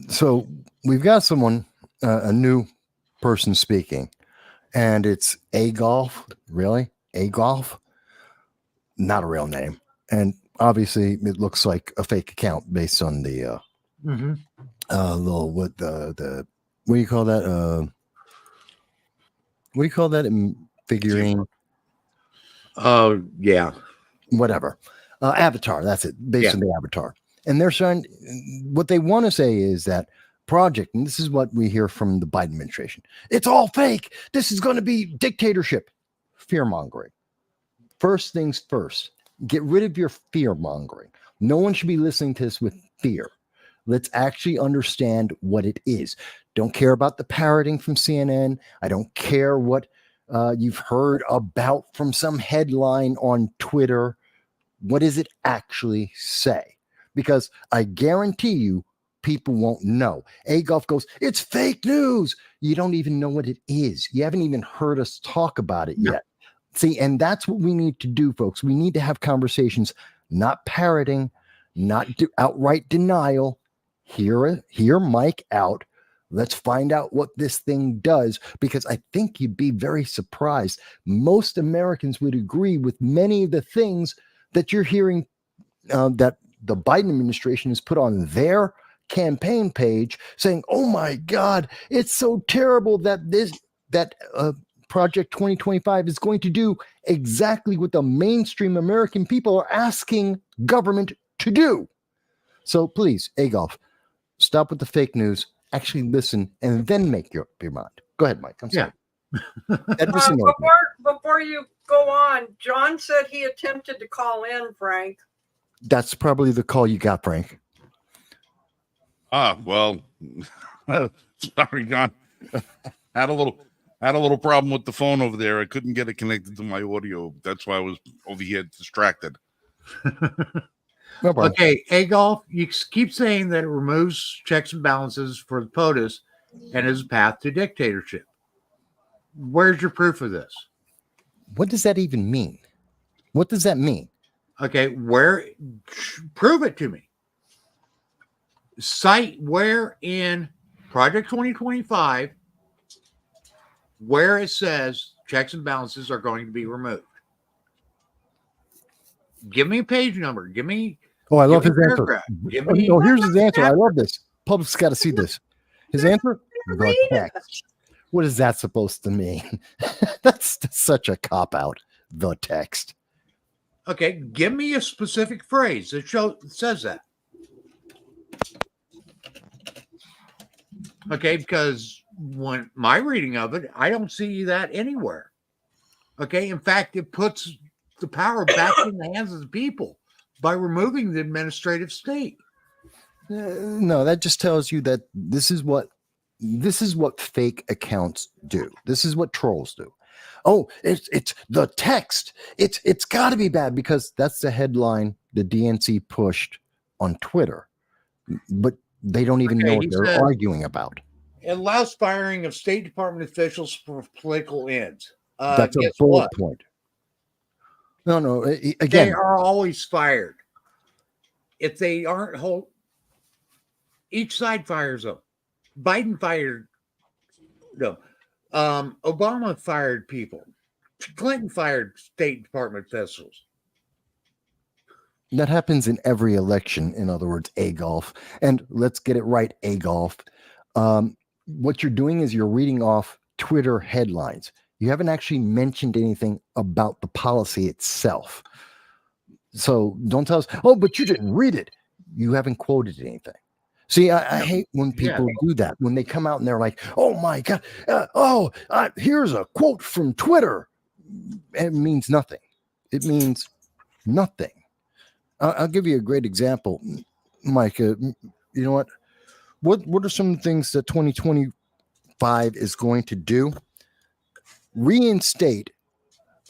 S3: So we've got someone, a new person speaking, and it's Agolf. Really? Agolf? Not a real name. And obviously it looks like a fake account based on the little what the what do you call that? What do you call that in figurine?
S2: Oh, yeah.
S3: Whatever. Avatar, that's it, based on the avatar. And they're trying, what they want to say is that project, and this is what we hear from the Biden administration, it's all fake. This is going to be dictatorship. Fear mongering. First things first, get rid of your fear mongering. No one should be listening to this with fear. Let's actually understand what it is. Don't care about the parroting from CNN. I don't care what you've heard about from some headline on Twitter. What does it actually say? Because I guarantee you, people won't know. Agolf goes, it's fake news. You don't even know what it is. You haven't even heard us talk about it yet. See, and that's what we need to do, folks. We need to have conversations, not parroting, not outright denial. Hear Mike out. Let's find out what this thing does, because I think you'd be very surprised. Most Americans would agree with many of the things that you're hearing that the Biden administration has put on their campaign page, saying, "Oh my God, it's so terrible that Project 2025 is going to do exactly what the mainstream American people are asking government to do." So please, Agolf, stop with the fake news. Actually listen and then make your mind. Go ahead, Mike. I'm sorry.
S4: Before you go on, John said he attempted to call in, Frank.
S3: That's probably the call you got, Frank.
S1: Well, sorry, John. Had a little problem with the phone over there. I couldn't get it connected to my audio. That's why I was over here distracted.
S3: No problem.
S2: Okay, Agolf, you keep saying that it removes checks and balances for the POTUS and is a path to dictatorship. Where's your proof of this?
S3: What does that even mean? What does that mean?
S2: Okay, prove it to me. Cite where in Project 2025 where it says checks and balances are going to be removed. Give me a page number. Give me.
S3: Oh, I love his answer.
S2: Oh,
S3: here's his answer. I love this. Public's got to see this. His answer: the text. What is that supposed to mean? That's such a cop out. The text.
S2: Okay, give me a specific phrase that says that. Okay, because when my reading of it, I don't see that anywhere. Okay, in fact, it puts the power back in the hands of the people by removing the administrative state.
S3: No, that just tells you that this is what fake accounts do. This is what trolls do. Oh, it's the text. It's got to be bad because that's the headline the DNC pushed on Twitter, but they don't even know what they're arguing about.
S2: It allows firing of State Department officials for political ends.
S3: That's a bullet point. No. Again,
S2: they are always fired. If they aren't each side fires them. Biden fired them. Obama fired people. Clinton fired State Department officials.
S3: That happens in every election. In other words, Agolf. And let's get it right, Agolf. What you're doing is you're reading off Twitter headlines. You haven't actually mentioned anything about the policy itself. So don't tell us, oh, but you didn't read it. You haven't quoted anything. See, I hate when people do that, when they come out and they're like, oh my God, here's a quote from Twitter. It means nothing. It means nothing. I'll give you a great example, Mike. You know what? What are some things that 2025 is going to do? reinstate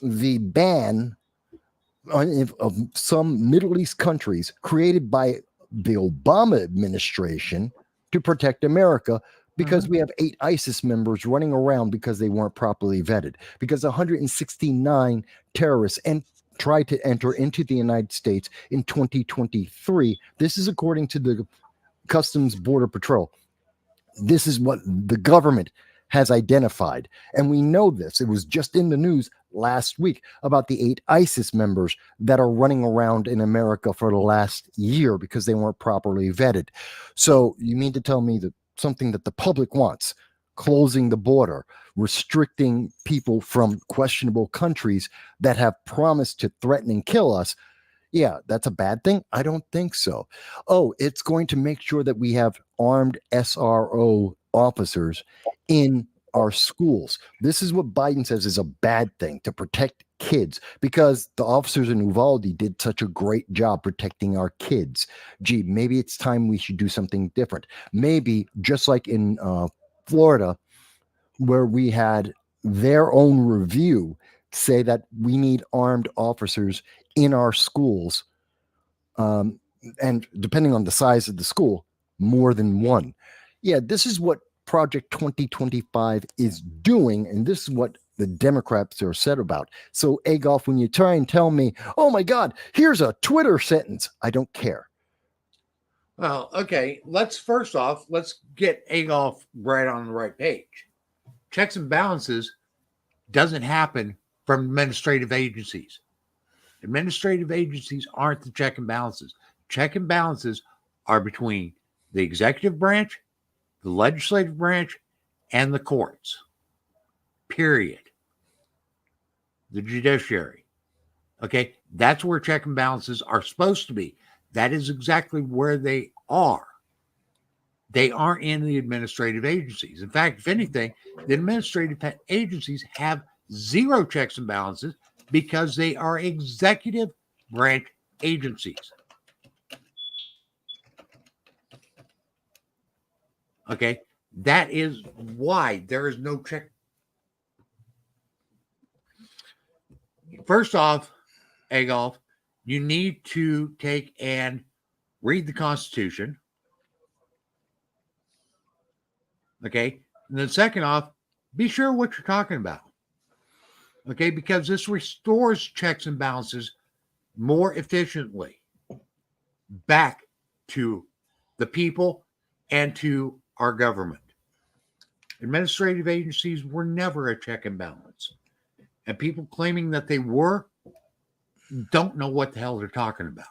S3: the ban of some Middle East countries created by the Obama administration to protect America, because we have 8 ISIS members running around because they weren't properly vetted, because 169 terrorists tried to enter into the United States in 2023. This is according to the Customs Border Patrol. This is what the government has identified. And we know this. It was just in the news last week about the 8 ISIS members that are running around in America for the last year because they weren't properly vetted. So you mean to tell me that something that the public wants, closing the border, restricting people from questionable countries that have promised to threaten and kill us, yeah, that's a bad thing? I don't think so. Oh, it's going to make sure that we have armed SRO officers in our schools. This is what Biden says is a bad thing, to protect kids, because the officers in Uvalde did such a great job protecting our kids. Gee, maybe it's time we should do something different. Maybe just like in Florida, where we had their own review say that we need armed officers in our schools, and depending on the size of the school, more than one. Yeah, this is what Project 2025 is doing, and this is what the Democrats are upset about. So, Agolf, when you try and tell me, oh my God, here's a Twitter sentence, I don't care.
S2: Well, okay, let's get Agolf right on the right page. Checks and balances doesn't happen from administrative agencies. Administrative agencies aren't the check and balances. Check and balances are between the executive branch, the legislative branch, and the courts. Period. The judiciary. Okay, that's where check and balances are supposed to be. That is exactly where they are. They aren't in the administrative agencies. In fact, if anything, the administrative agencies have 0 checks and balances because they are executive branch agencies. Okay, that is why there is no check. First off, Agolf, you need to take and read the Constitution. Okay, and then second off, be sure what you're talking about. Okay, because this restores checks and balances more efficiently back to the people and to our government. Administrative agencies were never a check and balance. And people claiming that they were don't know what the hell they're talking about.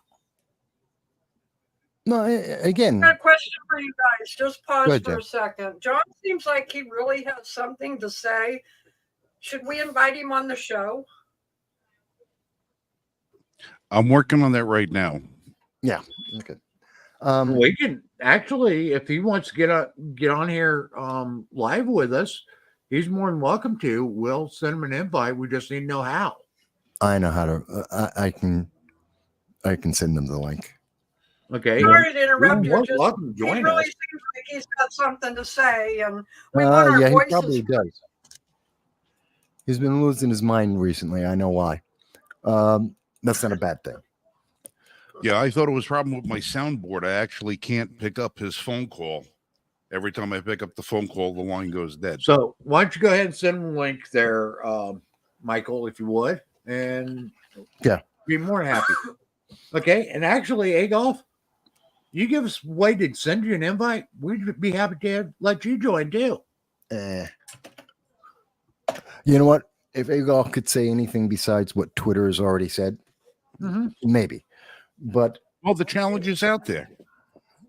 S3: No, again,
S4: I got a question for you guys. Just pause
S3: ahead,
S4: for
S3: Jen.
S4: a second. John seems like he really has something to say. Should we invite him on the show?
S1: I'm working on that right now.
S3: Yeah. Okay.
S2: We can actually, if he wants to get on here live with us, he's more than welcome to. We'll send him an invite. We just need to know how.
S3: I know how to. I can send them the link.
S2: Okay.
S4: Sorry to interrupt
S2: You're
S4: you. Just,
S2: welcome to
S4: he
S2: join
S4: really
S2: us.
S4: seems like he's got something to say, and we want our
S3: Yeah, he
S4: voices.
S3: probably does. He's been losing his mind recently. I know why. That's not a bad thing.
S1: Yeah, I thought it was a problem with my soundboard. I actually can't pick up his phone call. Every time I pick up the phone call, the line goes dead.
S2: So why don't you go ahead and send him a link there, Michael, if you would, and
S3: Yeah,
S2: be more than happy. Okay, and actually, Agolf, you give us a way to send you an invite, we'd be happy to let you join too.
S3: you know what? If Agol could say anything besides what Twitter has already said, maybe. But
S1: Well, the challenge is out there.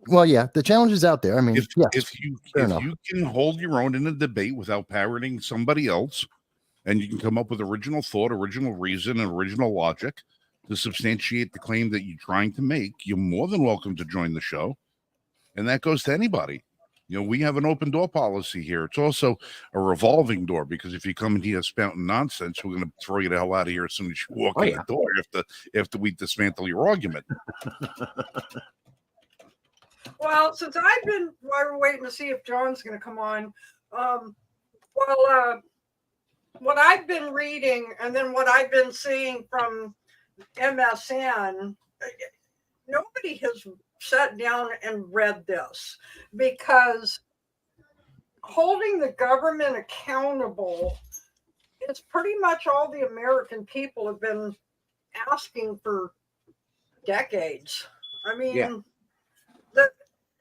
S3: well, yeah, the challenge is out there. I mean,
S1: If
S3: yes,
S1: you
S3: fair enough.
S1: can hold your own in a debate without parroting somebody else, and you can come up with original thought, original reason, and original logic to substantiate the claim that you're trying to make, you're more than welcome to join the show. And that goes to anybody. You know, we have an open door policy here. It's also a revolving door, because if you come in here spouting nonsense, we're going to throw you the hell out of here as soon as you walk in the door after we dismantle your argument.
S4: Well, since while we're waiting to see if John's going to come on, what I've been reading and then what I've been seeing from MSN, nobody has sat down and read this, because holding the government accountable is pretty much all the American people have been asking for decades. I mean,
S2: Yeah.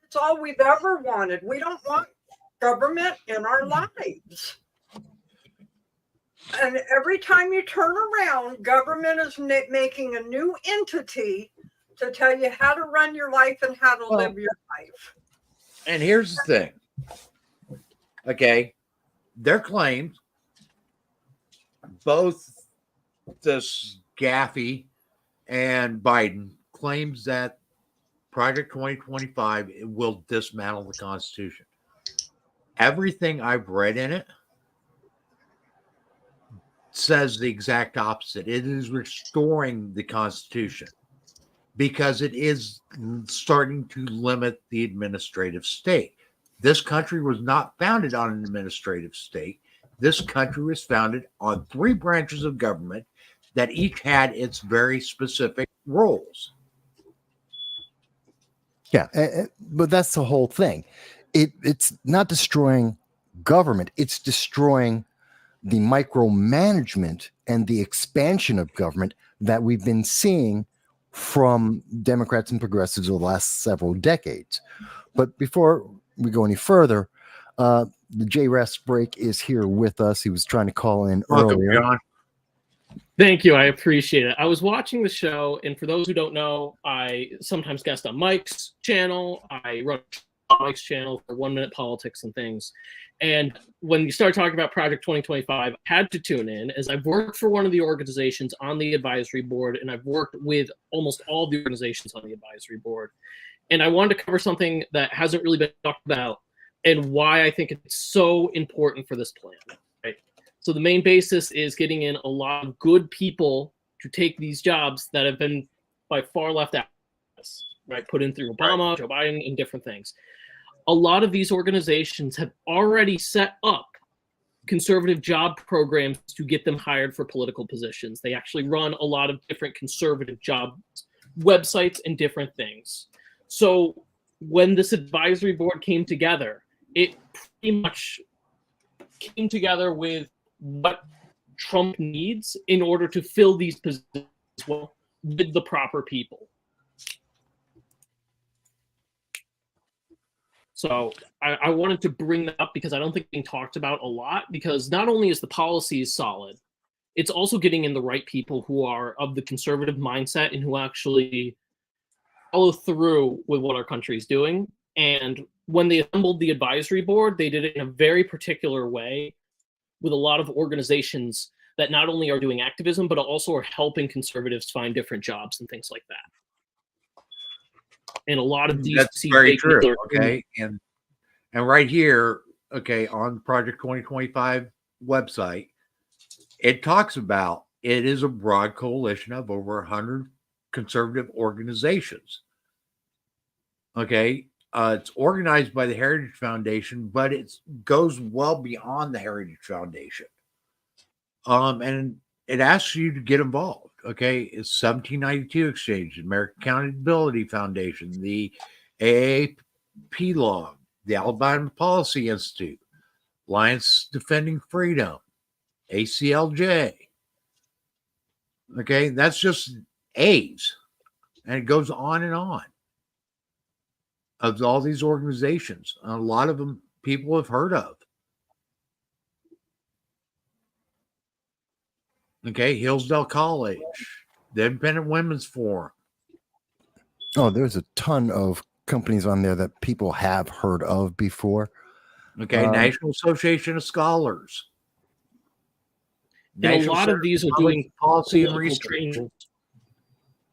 S4: it's all we've ever wanted. We don't want government in our lives. And every time you turn around, government is making a new entity to tell you how to run your life and how to live your life.
S2: And here's the thing. Okay. Their claims, both this Gaffey and Biden claims that Project 2025 will dismantle the Constitution. Everything I've read in it says the exact opposite. It is restoring the Constitution because it is starting to limit the administrative state. This country was not founded on an administrative state. This country was founded on 3 branches of government that each had its very specific roles.
S3: Yeah, but that's the whole thing. It's not destroying government. It's destroying the micromanagement and the expansion of government that we've been seeing from Democrats and progressives over the last several decades. But before we go any further, the JRES break is here with us. He was trying to call in
S2: Welcome,
S3: earlier.
S2: John.
S5: Thank you. I appreciate it. I was watching the show, and for those who don't know, I sometimes guest on Mike's channel. I run Mike's channel for 1 Minute Politics and things. And when you start talking about Project 2025, I had to tune in, as I've worked for one of the organizations on the advisory board, and I've worked with almost all the organizations on the advisory board. And I wanted to cover something that hasn't really been talked about and why I think it's so important for this plan. Right? So the main basis is getting in a lot of good people to take these jobs that have been by far left out, right? Put in through Obama, Joe Biden, and different things. A lot of these organizations have already set up conservative job programs to get them hired for political positions. They actually run a lot of different conservative job websites and different things. So when this advisory board came together, it pretty much came together with what Trump needs in order to fill these positions well with the proper people. So I wanted to bring that up because I don't think it's being talked about a lot, because not only is the policy solid, it's also getting in the right people who are of the conservative mindset and who actually follow through with what our country is doing. And when they assembled the advisory board, they did it in a very particular way with a lot of organizations that not only are doing activism, but also are helping conservatives find different jobs and things like that. And a lot of these,
S2: that's very true. Okay, and right here, okay, on Project 2025 website, it talks about it is a broad coalition of over 100 conservative organizations. Okay, it's organized by the Heritage Foundation, but it goes well beyond the Heritage Foundation. And it asks you to get involved. Okay, it's 1792 Exchange, American Accountability Foundation, the AAP Log, the Alabama Policy Institute, Alliance Defending Freedom, ACLJ. Okay, that's just A's, and it goes on and on of all these organizations. A lot of them people have heard of. Okay, Hillsdale College, the Independent Women's Forum.
S3: Oh, there's a ton of companies on there that people have heard of before.
S2: Okay, National Association of Scholars.
S5: And a lot of these are doing
S2: policy and
S5: political
S2: research.
S5: trainings.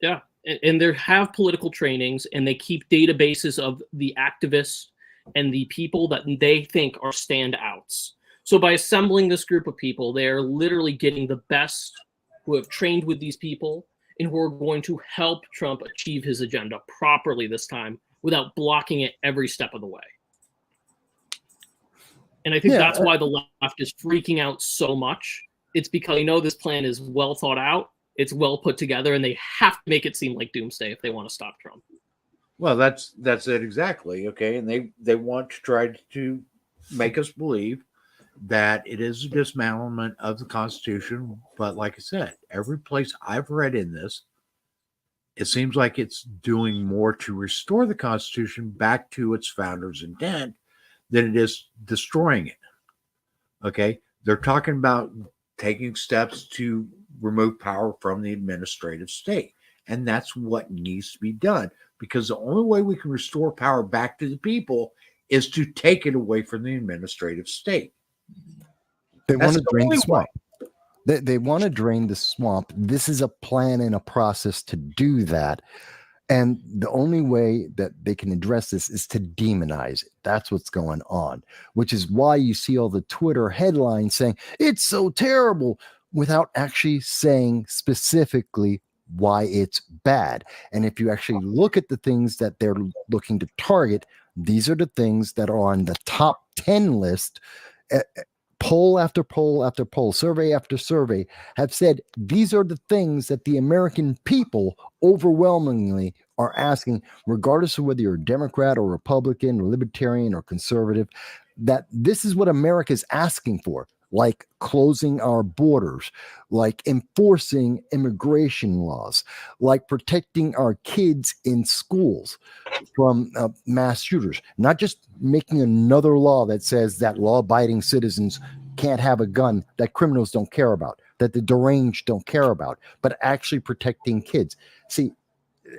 S5: Yeah, and they have political trainings, and they keep databases of the activists and the people that they think are standouts. So by assembling this group of people, they're literally getting the best who have trained with these people and who are going to help Trump achieve his agenda properly this time without blocking it every step of the way. And I think that's why the left is freaking out so much, it's because they know this plan is well thought out, it's well put together, and they have to make it seem like doomsday if they want to stop Trump.
S2: Well, that's it exactly. Okay, and they want to try to make us believe that it is a dismantlement of the Constitution. But like I said, every place I've read in this, it seems like it's doing more to restore the Constitution back to its founders' intent than it is destroying it. Okay, they're talking about taking steps to remove power from the administrative state, and that's what needs to be done, because the only way we can restore power back to the people is to take it away from the administrative state.
S3: They want
S2: That's
S3: to
S2: the
S3: drain
S2: only
S3: the swamp. They want to drain the swamp. This is a plan and a process to do that. And the only way that they can address this is to demonize it. That's what's going on, which is why you see all the Twitter headlines saying it's so terrible without actually saying specifically why it's bad. And if you actually look at the things that they're looking to target, these are the things that are on the top 10 list. Poll after poll after poll, survey after survey have said these are the things that the American people overwhelmingly are asking, regardless of whether you're a Democrat or Republican or Libertarian or conservative, that this is what America is asking for, like closing our borders, like enforcing immigration laws, like protecting our kids in schools from mass shooters, not just making another law that says that law-abiding citizens can't have a gun that criminals don't care about, that the deranged don't care about, but actually protecting kids. See,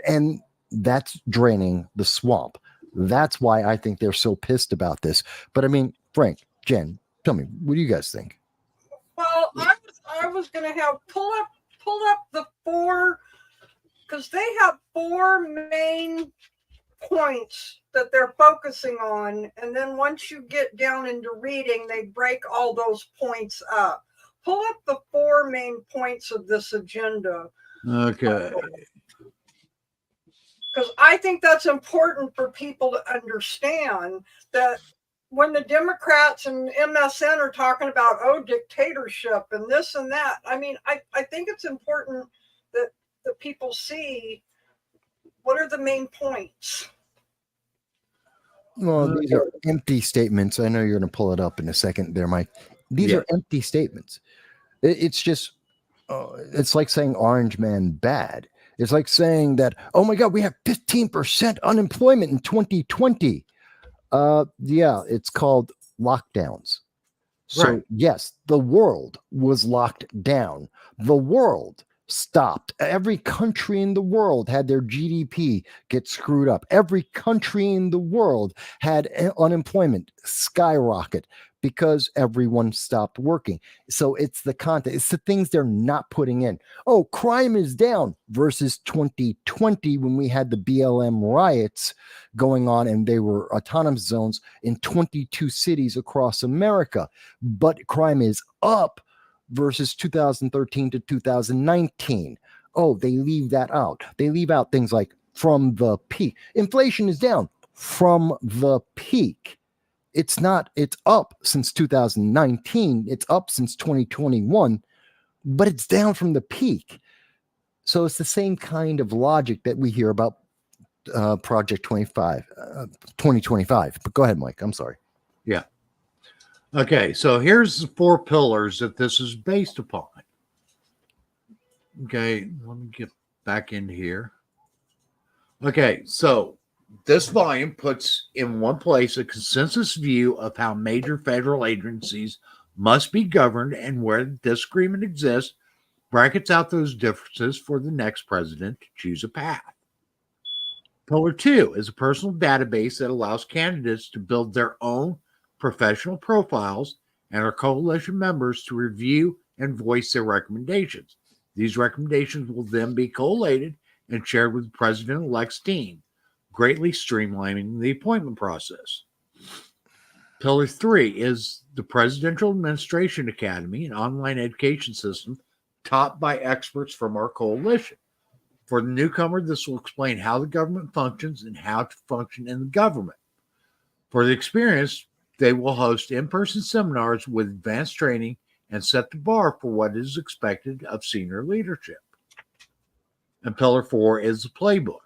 S3: and that's draining the swamp. That's why I think they're so pissed about this. But I mean, Frank, Jen, tell me, what do you guys think?
S4: Well, I was gonna have pull up the four, because they have four main points that they're focusing on, and then once you get down into reading, they break all those points up. Pull up the four main points of this agenda,
S2: Okay.
S4: because I think that's important for people to understand that when the Democrats and MSN are talking about, oh, dictatorship and this and that, I mean, I think it's important that the people see what are the main points.
S3: Well, these are empty statements. I know you're going to pull it up in a second there, Mike. These are empty statements. It's just, it's like saying Orange Man bad. It's like saying that, oh my God, we have 15% unemployment in 2020. Yeah, it's called lockdowns. So
S2: Right.
S3: yes, the world was locked down. The world stopped. Every country in the world had their GDP get screwed up. Every country in the world had unemployment skyrocket because everyone stopped working. So it's the content, it's the things they're not putting in. Oh, crime is down versus 2020 when we had the BLM riots going on and they were autonomous zones in 22 cities across America. But crime is up versus 2013 to 2019. Oh, they leave that out. They leave out things like from the peak. Inflation is down from the peak. It's not, it's up since 2019. It's up since 2021, but it's down from the peak. So it's the same kind of logic that we hear about Project 2025. But go ahead, Mike. I'm sorry.
S2: Yeah. Okay, so here's the four pillars that this is based upon. Okay, let me get back in here. Okay, so this volume puts in one place a consensus view of how major federal agencies must be governed and where disagreement exists, brackets out those differences for the next president to choose a path. Pillar 2 is a personal database that allows candidates to build their own professional profiles and our coalition members to review and voice their recommendations. These recommendations will then be collated and shared with the president-elect's team, greatly streamlining the appointment process. Pillar 3 is the Presidential Administration Academy, an online education system taught by experts from our coalition. For the newcomer, this will explain how the government functions and how to function in the government. For the experienced, they will host in-person seminars with advanced training and set the bar for what is expected of senior leadership. And Pillar 4 is the playbook.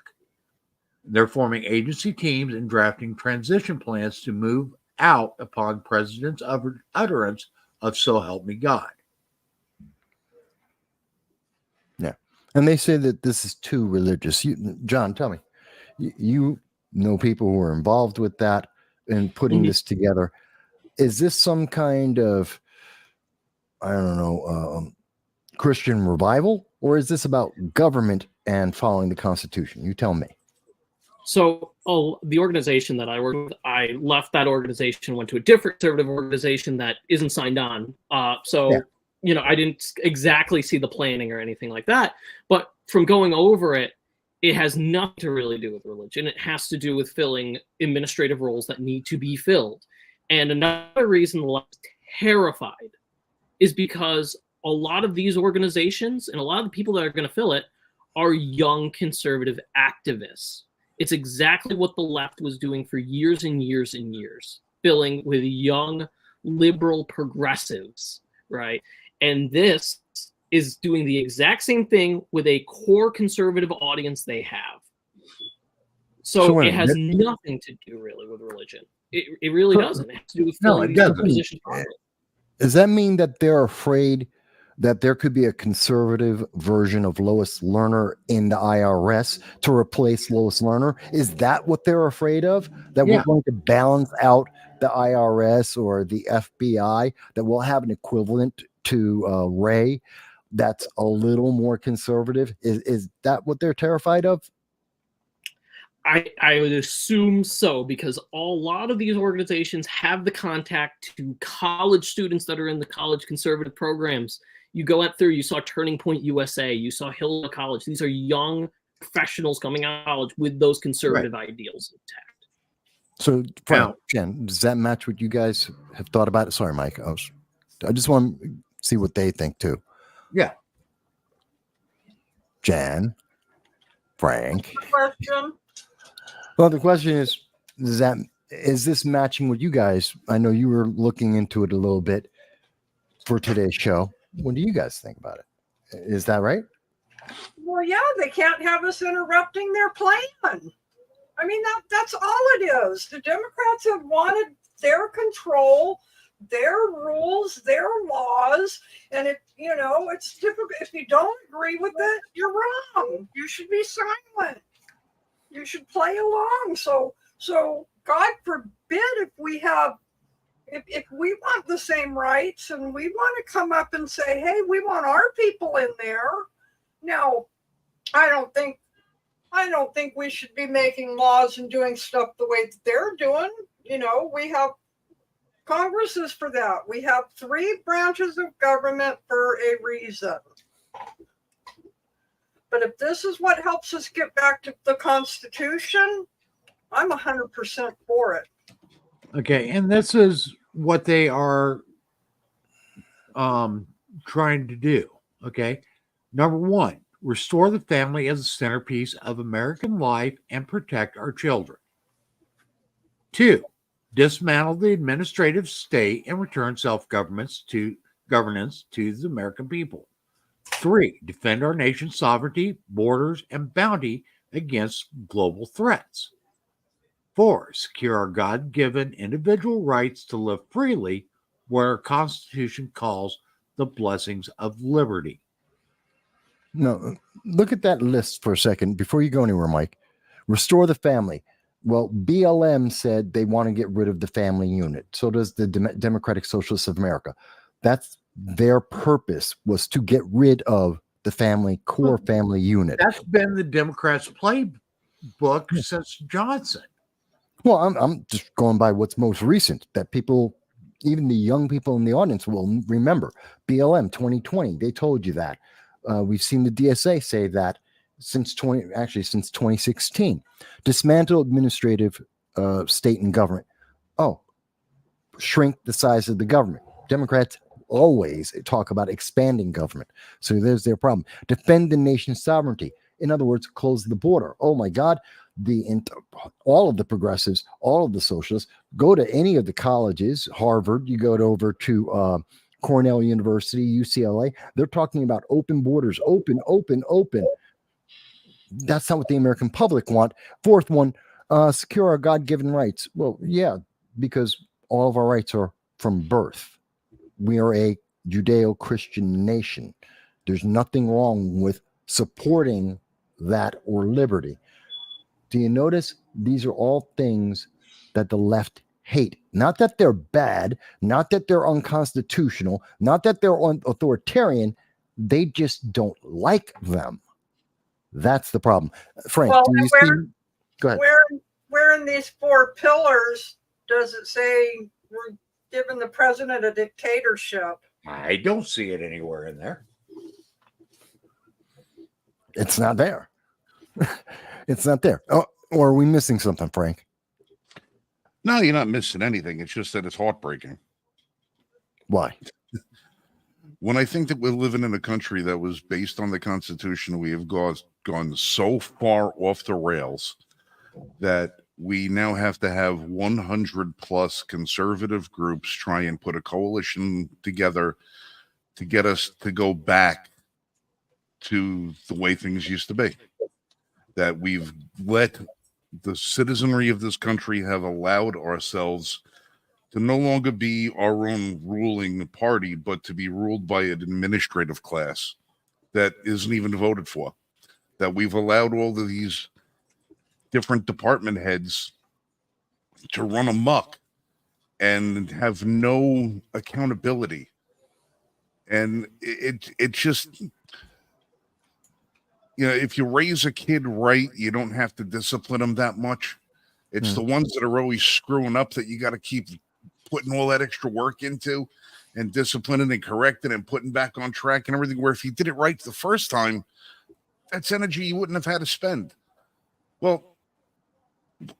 S2: They're forming agency teams and drafting transition plans to move out upon President's utterance of "So help me God."
S3: Yeah. And they say that this is too religious. John, tell me, you know people who are involved with that and putting this together. Is this some kind of, I don't know, Christian revival, or is this about government and following the Constitution? You tell me.
S5: So the organization that I work with, I left that organization, went to a different conservative organization that isn't signed on. You know, I didn't exactly see the planning or anything like that. But from going over it, it has nothing to really do with religion. It has to do with filling administrative roles that need to be filled. And another reason the left is terrified is because a lot of these organizations and a lot of the people that are going to fill it are young conservative activists. It's exactly what the left was doing for years and years and years, filling with young liberal progressives, right? And this is doing the exact same thing with a core conservative audience they have. So it has nothing to do really with religion. It really doesn't. It has to do with filling these positions properly.
S3: Does that mean that they're afraid that there could be a conservative version of Lois Lerner in the IRS to replace Lois Lerner? Is that what they're afraid of? That we're going to balance out the IRS or the FBI, that we'll have an equivalent to Ray that's a little more conservative? Is that what they're terrified of?
S5: I would assume so, because a lot of these organizations have the contact to college students that are in the college conservative programs. You go out there, you saw Turning Point USA, you saw Hill College. These are young professionals coming out of college with those conservative ideals intact.
S3: So, Jen, does that match what you guys have thought about it? Sorry, Mike. I just want to see what they think too.
S2: Yeah.
S3: Jan, Frank.
S4: Question.
S3: Well, the question is this matching what you guys? I know you were looking into it a little bit for today's show. What do you guys think about it? Is that right?
S4: Well, yeah, they can't have us interrupting their plan. I mean, that's all it is. The Democrats have wanted their control, their rules, their laws, and it's difficult. If you don't agree with it, you're wrong. You should be silent. You should play along. So God forbid if we want the same rights and we want to come up and say, hey, we want our people in there. Now, I don't think we should be making laws and doing stuff the way that they're doing. We have Congresses for that. We have 3 branches of government for a reason. But if this is what helps us get back to the Constitution, I'm 100% for it.
S2: Okay, and this is what they are trying to do. Okay, number 1, restore the family as a centerpiece of American life and protect our children. 2, dismantle the administrative state and return self-governance to the American people. 3, defend our nation's sovereignty, borders, and bounty against global threats. 4, secure our God-given individual rights to live freely where our Constitution calls the blessings of liberty.
S3: No, look at that list for a second before you go anywhere, Mike. Restore the family. Well, BLM said they want to get rid of the family unit. So does the Democratic Socialists of America. That's their purpose, was to get rid of the core family unit.
S2: That's been the Democrats' playbook since Johnson.
S3: Well, I'm just going by what's most recent, that people, even the young people in the audience, will remember. BLM 2020, they told you that. We've seen the DSA say that since 2016. Dismantle administrative state and government. Oh, shrink the size of the government. Democrats always talk about expanding government. So there's their problem. Defend the nation's sovereignty. In other words, close the border. Oh my God. All of the progressives, all of the socialists, go to any of the colleges, Harvard, you go over to Cornell University, UCLA. They're talking about open borders, open, open, open. That's not what the American public want. Fourth one, secure our God-given rights. Well, yeah, because all of our rights are from birth. We are a Judeo-Christian nation. There's nothing wrong with supporting that or liberty. Do you notice these are all things that the left hate? Not that they're bad, not that they're unconstitutional, not that they're authoritarian. They just don't like them. That's the problem. Frank,
S4: Well,
S3: do you see? Go ahead.
S4: Where in these 4 pillars does it say we're giving the president a dictatorship?
S2: I don't see it anywhere in there.
S3: It's not there. It's not there. Oh, or are we missing something, Frank?
S1: No, you're not missing anything. It's just that it's heartbreaking.
S3: Why?
S1: When I think that we're living in a country that was based on the Constitution, we have gone so far off the rails that we now have to have 100 plus conservative groups try and put a coalition together to get us to go back to the way things used to be. That we've let the citizenry of this country have allowed ourselves to no longer be our own ruling party, but to be ruled by an administrative class that isn't even voted for. That we've allowed all of these different department heads to run amok and have no accountability. And it just, if you raise a kid right, you don't have to discipline them that much. It's the ones that are always screwing up that you got to keep putting all that extra work into and disciplining and correcting and putting back on track and everything, where if you did it right the first time, that's energy you wouldn't have had to spend. Well,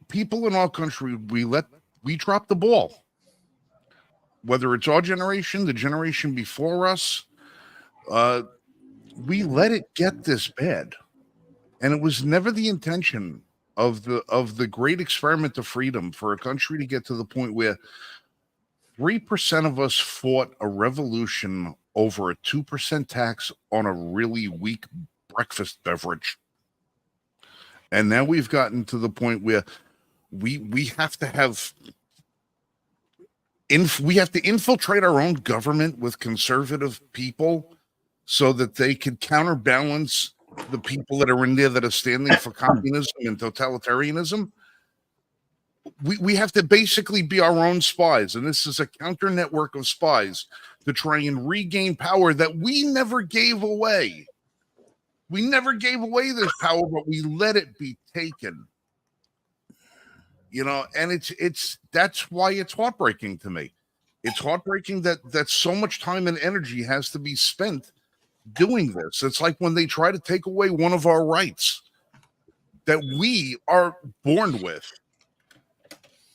S1: people in our country, we drop the ball. Whether it's our generation, the generation before us, we let it get this bad. And it was never the intention of the great experiment of freedom for a country to get to the point where 3% of us fought a revolution over a 2% tax on a really weak breakfast beverage. And now we've gotten to the point where we have to infiltrate our own government with conservative people so that they can counterbalance the people that are in there that are standing for communism and totalitarianism. We have to basically be our own spies, and this is a counter network of spies to try and regain power that we never gave away. We never gave away this power, but we let it be taken. And that's why it's heartbreaking to me. It's heartbreaking that so much time and energy has to be spent doing this. It's like when they try to take away one of our rights that we are born with.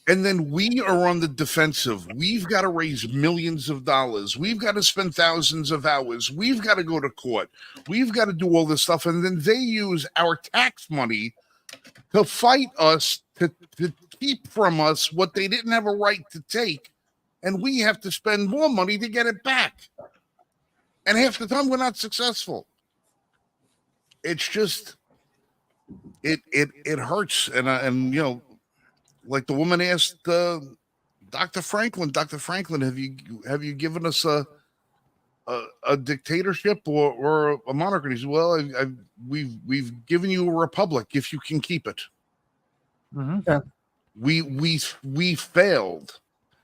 S1: And then we are on the defensive. We've got to raise millions of dollars. We've got to spend thousands of hours. We've got to go to court. We've got to do all this stuff. And then they use our tax money to fight us, to keep from us what they didn't have a right to take. And we have to spend more money to get it back. And half the time we're not successful. It's just, it hurts. And like the woman asked Dr. Franklin, have you given us a dictatorship or a monarchy? He said, well, we've given you a republic if you can keep it.
S2: Mm-hmm.
S3: Yeah.
S1: We failed.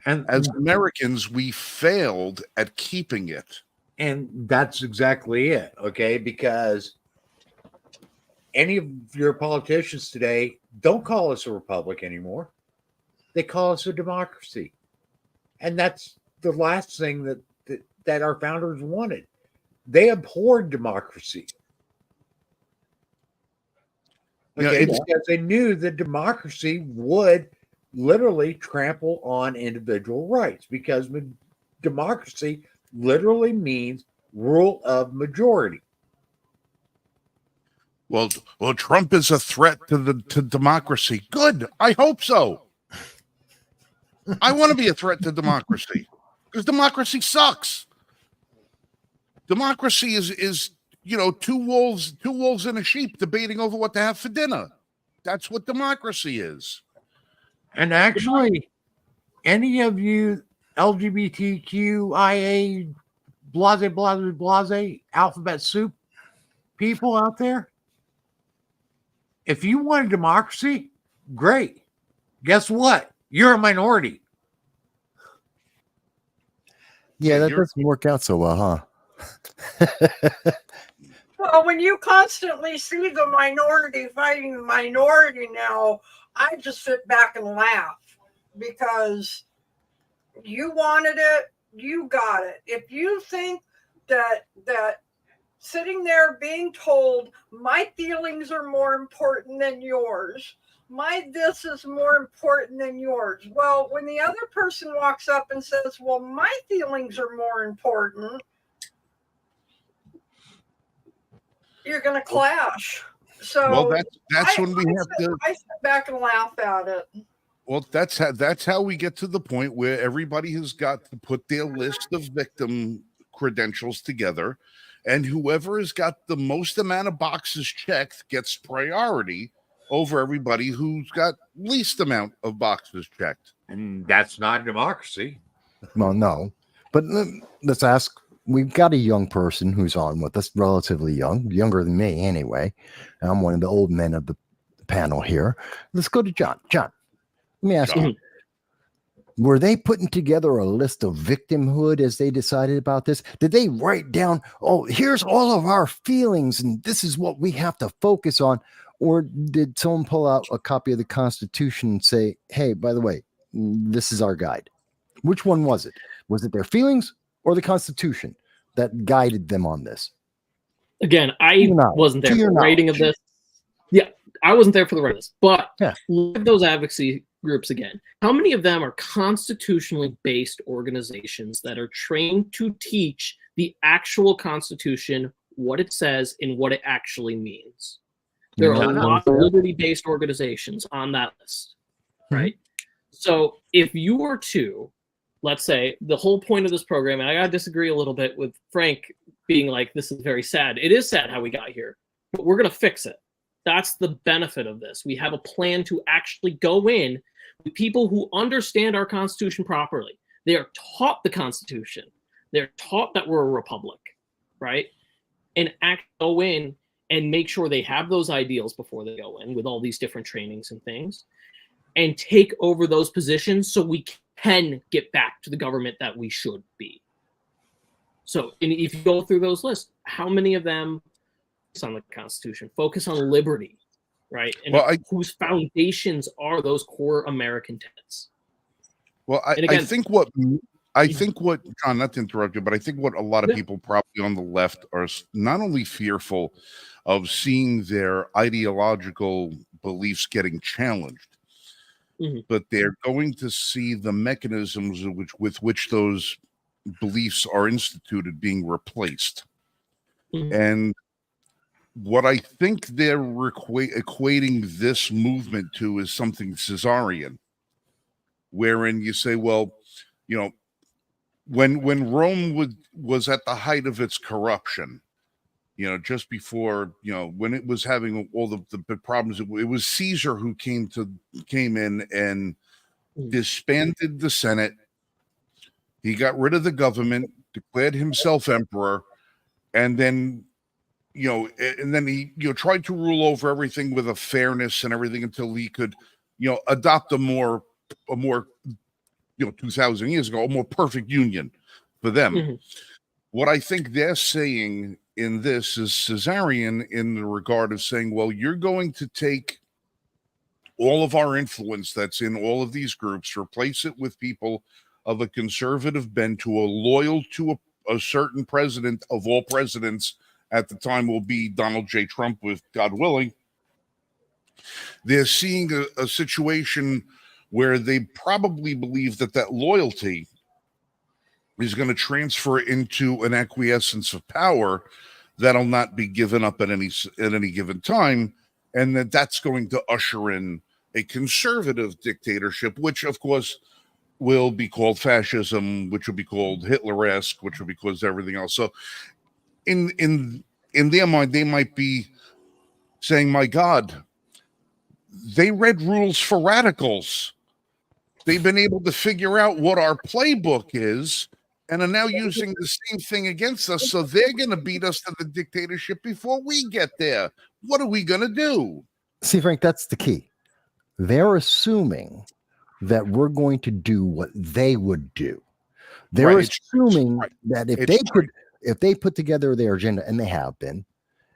S1: And as Americans, we failed at keeping it.
S2: And that's exactly it, okay? Because any of your politicians today don't call us a republic anymore. They call us a democracy. And that's the last thing that our founders wanted. They abhorred democracy. Okay, because they knew that democracy would literally trample on individual rights, because democracy literally means rule of majority.
S1: Well, Trump is a threat to democracy. Good. I hope so. I want to be a threat to democracy because democracy sucks. Democracy is two wolves and a sheep debating over what to have for dinner. That's what democracy is.
S2: And actually, any of you LGBTQIA blase alphabet soup people out there, if you want a democracy, great. Guess what? You're a minority.
S3: Yeah, that doesn't work out so well, huh?
S4: Well, when you constantly see the minority fighting the minority now, I just sit back and laugh because you wanted it, you got it. If you think that sitting there being told my feelings are more important than yours, my this is more important than yours. Well, when the other person walks up and says, well, my feelings are more important, you're going to clash. So
S1: Well, that's when we have to.
S4: I sit back and laugh at it.
S1: Well, that's how we get to the point where everybody has got to put their list of victim credentials together, and whoever has got the most amount of boxes checked gets priority over everybody who's got least amount of boxes checked.
S2: And that's not democracy.
S3: Well, no. But let's ask. We've got a young person who's on with us, relatively young, younger than me anyway. I'm one of the old men of the panel here. Let's go to John. John, let me ask you, were they putting together a list of victimhood as they decided about this? Did they write down, oh, here's all of our feelings and this is what we have to focus on? Or did someone pull out a copy of the Constitution and say, hey, by the way, this is our guide? Which one was it? Was it their feelings or the Constitution that guided them on this?
S5: Again, I wasn't there for the writing of this. Yeah, I wasn't there for the writing of this. But look at those advocacy groups again. How many of them are constitutionally based organizations that are trained to teach the actual Constitution, what it says, and what it actually means? There are a lot of liberty-based organizations on that list, right? So if you were to, let's say, the whole point of this program, and I got to disagree a little bit with Frank being like, this is very sad. It is sad how we got here, but we're going to fix it. That's the benefit of this. We have a plan to actually go in with people who understand our Constitution properly. They are taught the Constitution. They're taught that we're a republic, right? And go in and make sure they have those ideals before they go in with all these different trainings and things, and take over those positions so we can get back to the government that we should be. So if you go through those lists, how many of them focus on the Constitution, focus on liberty, right? And whose foundations are those core American tenets?
S1: Well, I think what John, not to interrupt you, but I think what a lot of people probably on the left are not only fearful of seeing their ideological beliefs getting challenged, but they're going to see the mechanisms with which those beliefs are instituted being replaced. And what I think they're equating this movement to is something Caesarian, wherein you say, well, when Rome was at the height of its corruption, just before, when it was having all the problems, it was Caesar who came in and disbanded the Senate. He got rid of the government, declared himself emperor, and then, he, tried to rule over everything with a fairness and everything until he could, adopt a more 2,000 years ago, a more perfect union for them. What I think they're saying in this is Caesarian in the regard of saying, well, you're going to take all of our influence that's in all of these groups, replace it with people of a conservative bent who are loyal to a certain president of all presidents at the time will be Donald J. Trump, with God willing. They're seeing a situation where they probably believe that loyalty is going to transfer into an acquiescence of power that'll not be given up at any given time, and that's going to usher in a conservative dictatorship, which of course will be called fascism, which will be called Hitler-esque, which will be called everything else. So in their mind, they might be saying, "My God, they read rules for radicals. They've been able to figure out what our playbook is, and are now using the same thing against us. So they're going to beat us to the dictatorship before we get there. What are we going to do?"
S3: See, Frank, that's the key. They're assuming that we're going to do what they would do. They're
S1: Right,
S3: assuming
S1: right.
S3: that if
S1: It's
S3: they put together their agenda, and they have been,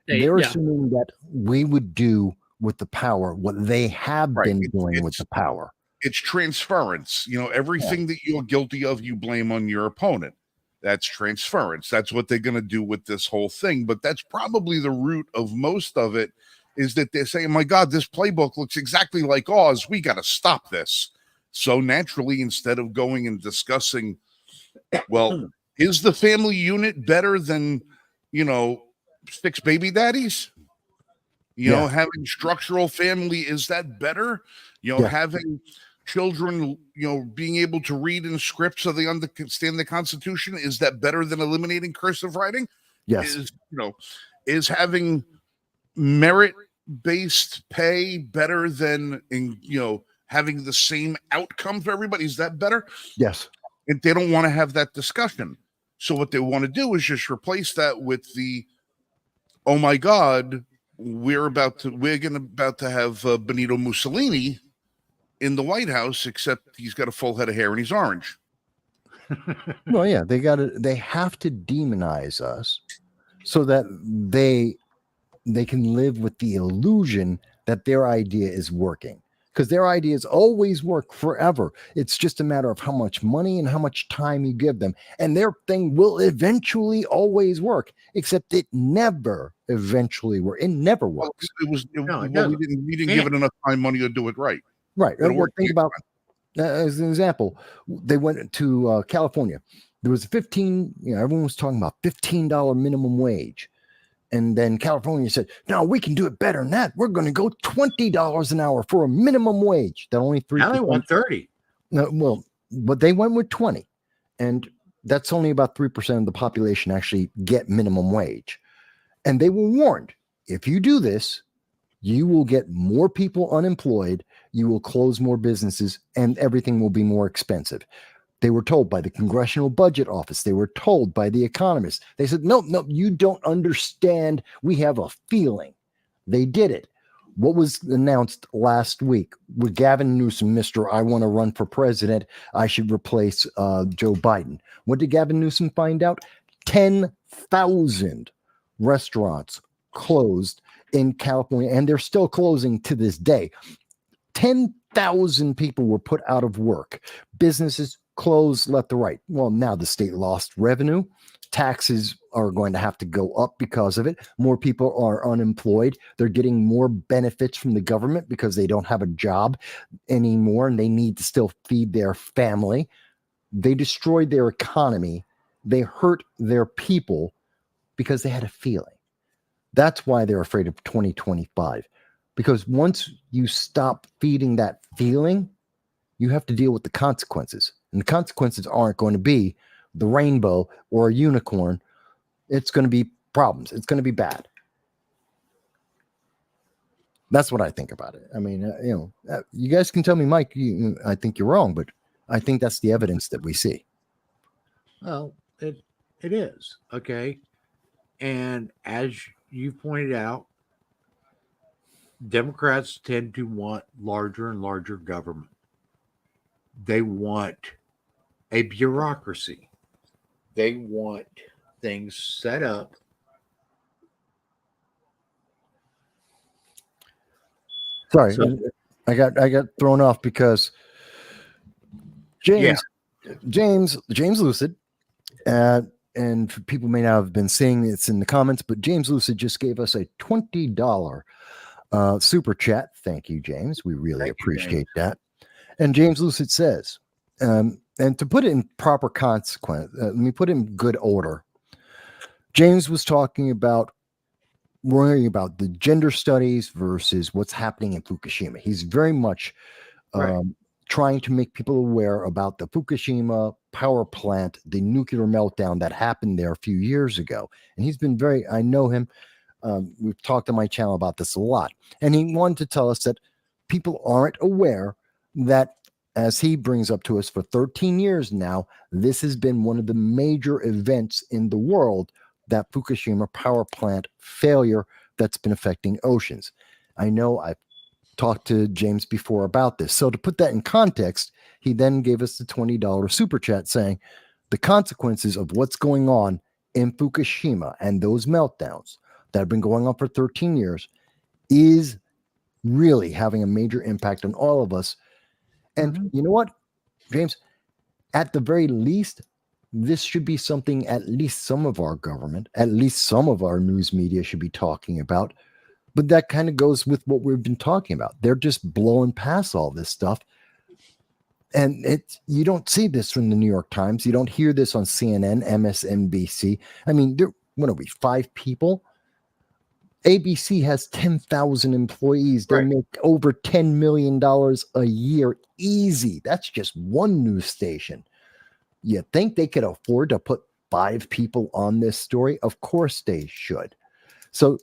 S5: They-
S3: they're
S5: yeah.
S3: assuming that we would do with the power what they have
S1: Right.
S3: been doing with the power.
S1: It's transference. Everything that you're guilty of, you blame on your opponent. That's transference. That's what they're going to do with this whole thing. But that's probably the root of most of it, is that they're saying, "My God, this playbook looks exactly like ours. We got to stop this." So naturally, instead of going and discussing, well, is the family unit better than, 6 baby daddies?
S3: Yeah.
S1: Having structural family, is that better?
S3: Yeah.
S1: Having children, being able to read in script so they understand the Constitution, is that better than eliminating cursive writing?
S3: Yes.
S1: Is having merit-based pay better than having the same outcome for everybody? Is that better?
S3: Yes.
S1: And they don't want to have that discussion. So what they want to do is just replace that with the, "Oh my God, we're about to have Benito Mussolini in the White House, except he's got a full head of hair and he's orange."
S3: Well, yeah, they have to demonize us so that they can live with the illusion that their idea is working, because their ideas always work forever. It's just a matter of how much money and how much time you give them, and their thing will eventually always work, except it never eventually works. It never works.
S1: We didn't give it enough time, money to do it right.
S3: Right.
S1: It'll work
S3: Think about, as an example, they went to California. There was everyone was talking about $15 minimum wage. And then California said, "No, we can do it better than that. We're going to go $20 an hour for a minimum wage." That only 3%.
S2: Now they want 30.
S3: No, well, but they went with 20. And that's only about 3% of the population actually get minimum wage. And they were warned, if you do this, you will get more people unemployed, you will close more businesses, and everything will be more expensive. They were told by the Congressional Budget Office. They were told by the economists. They said, no, you don't understand. We have a feeling. They did it. What was announced last week with Gavin Newsom, Mr. I want to run for president, I should replace Joe Biden. What did Gavin Newsom find out? 10,000 restaurants closed in California, and they're still closing to this day. 10,000 people were put out of work. Businesses closed left to right. Well, now the state lost revenue. Taxes are going to have to go up because of it. More people are unemployed. They're getting more benefits from the government because they don't have a job anymore and they need to still feed their family. They destroyed their economy. They hurt their people because they had a feeling. That's why they're afraid of 2025. Because once you stop feeding that feeling, you have to deal with the consequences. And the consequences aren't going to be the rainbow or a unicorn. It's going to be problems. It's going to be bad. That's what I think about it. I mean, you guys can tell me, Mike, I think you're wrong, but I think that's the evidence that we see.
S2: Well, it is. Okay. And as you pointed out, Democrats tend to want larger and larger government. They want a bureaucracy. They want things set up.
S3: Sorry, I got thrown off because James Lucid, and people may not have been seeing it's in the comments, but James Lucid just gave us a $20 super chat. Thank you, James. We really appreciate that. And James Lucid says, and to put it in proper consequence, let me put it in good order. James was talking about worrying about the gender studies versus what's happening in Fukushima. He's very much trying to make people aware about the Fukushima power plant, the nuclear meltdown that happened there a few years ago. And he's been I know him. We've talked on my channel about this a lot. And he wanted to tell us that people aren't aware that, as he brings up to us, for 13 years now, this has been one of the major events in the world, that Fukushima power plant failure that's been affecting oceans. I know I've talked to James before about this. So to put that in context, he then gave us the $20 super chat saying the consequences of what's going on in Fukushima and those meltdowns that have been going on for 13 years is really having a major impact on all of us. And you know what, James, at the very least, this should be something at least some of our government, at least some of our news media should be talking about. But that kind of goes with what we've been talking about. They're just blowing past all this stuff. And you don't see this from the New York Times. You don't hear this on CNN, MSNBC. I mean, what are we, 5 people? ABC has 10,000 employees. They make over $10 million a year. Easy. That's just one news station. You think they could afford to put 5 people on this story? Of course they should. So,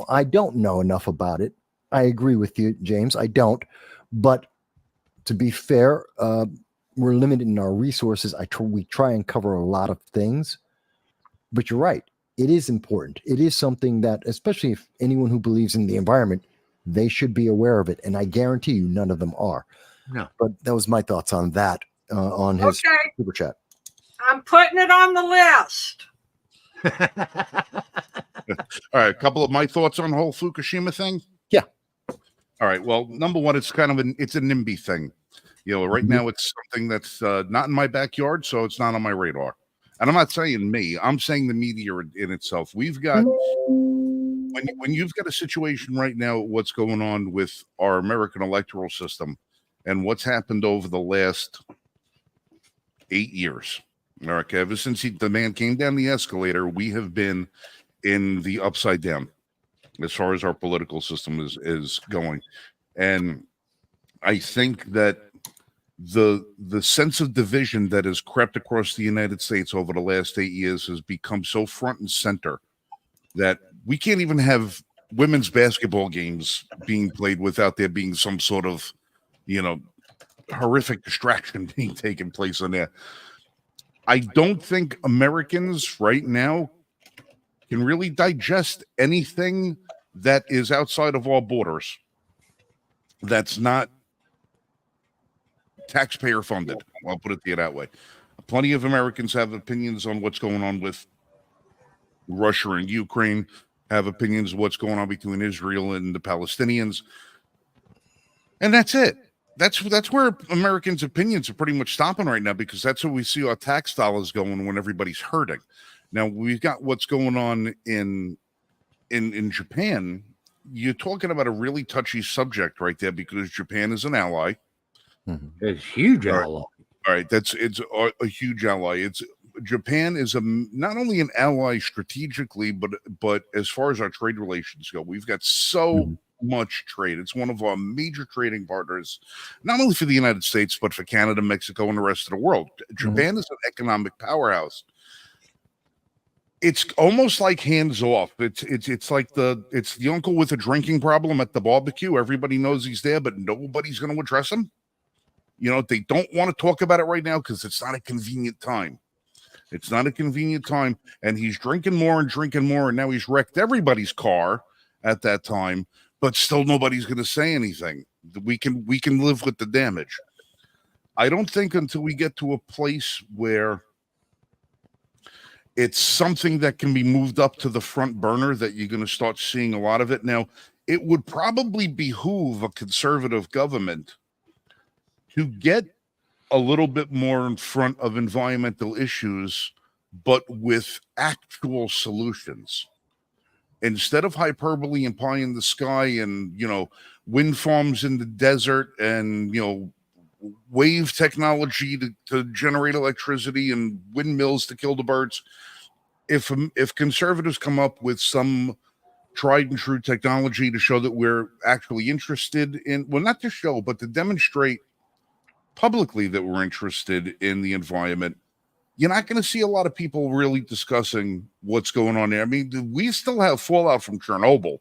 S3: I don't know enough about it. I agree with you, James. I don't. But to be fair, we're limited in our resources. We try and cover a lot of things. But you're right. It is important. It is something that, especially if anyone who believes in the environment, they should be aware of it. And I guarantee you none of them are.
S2: No.
S3: But that was my thoughts on that, on his super chat.
S4: I'm putting it on the list.
S1: All right, a couple of my thoughts on the whole Fukushima thing.
S3: Yeah.
S1: All right. Well, number one, it's kind of it's a NIMBY thing. Right now it's something that's not in my backyard, so it's not on my radar. And I'm not saying me. I'm saying the media in itself. We've got when you've got a situation right now, what's going on with our American electoral system, and what's happened over the last 8 years. America, ever since the man came down the escalator, we have been in the upside down as far as our political system is going. And I think that the sense of division that has crept across the United States over the last 8 years has become so front and center that we can't even have women's basketball games being played without there being some sort of, horrific distraction being taken place on there. I don't think Americans right now can really digest anything that is outside of our borders that's not taxpayer funded. I'll put it that way. Plenty of Americans have opinions on what's going on with Russia and Ukraine, have opinions of what's going on between Israel and the Palestinians. And that's it. That's where Americans' opinions are pretty much stopping right now, because that's where we see our tax dollars going when everybody's hurting. Now we've got what's going on in Japan. You're talking about a really touchy subject right there, because Japan is an ally.
S2: It's huge ally.
S1: All right, it's a huge ally. Japan is not only an ally strategically, but as far as our trade relations go, we've got so much trade. It's one of our major trading partners, not only for the United States, but for Canada, Mexico, and the rest of the world. Japan is an economic powerhouse. It's almost like hands off. It's like it's the uncle with a drinking problem at the barbecue. Everybody knows he's there, but nobody's going to address him. They don't want to talk about it right now because it's not a convenient time. It's not a convenient time, and he's drinking more, and now he's wrecked everybody's car at that time, but still nobody's going to say anything. We can live with the damage. I don't think until we get to a place where it's something that can be moved up to the front burner that you're going to start seeing a lot of it. Now, it would probably behoove a conservative government to get a little bit more in front of environmental issues, but with actual solutions. Instead of hyperbole and pie in the sky and, wind farms in the desert and, wave technology to generate electricity and windmills to kill the birds. If conservatives come up with some tried and true technology to show that we're actually interested in, well, not to show, but to demonstrate publicly that were interested in the environment, you're not going to see a lot of people really discussing what's going on there. I mean, we still have fallout from Chernobyl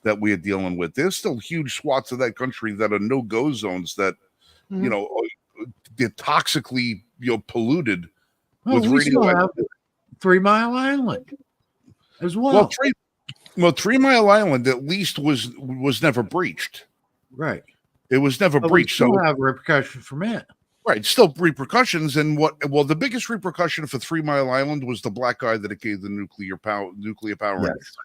S1: that we are dealing with. There's still huge swaths of that country that are no-go zones that, you know, they're toxically, polluted with
S2: we still have
S1: radioactive.
S2: 3 Mile Island as well.
S1: Well, 3 Mile Island at least was never breached.
S2: Right.
S1: It was never
S2: But
S1: breached.
S2: we still
S1: So
S2: have repercussions from it.
S1: right, still repercussions. And the biggest repercussion for 3 Mile Island was the black guy that it gave the nuclear power
S3: Yes.
S1: industry.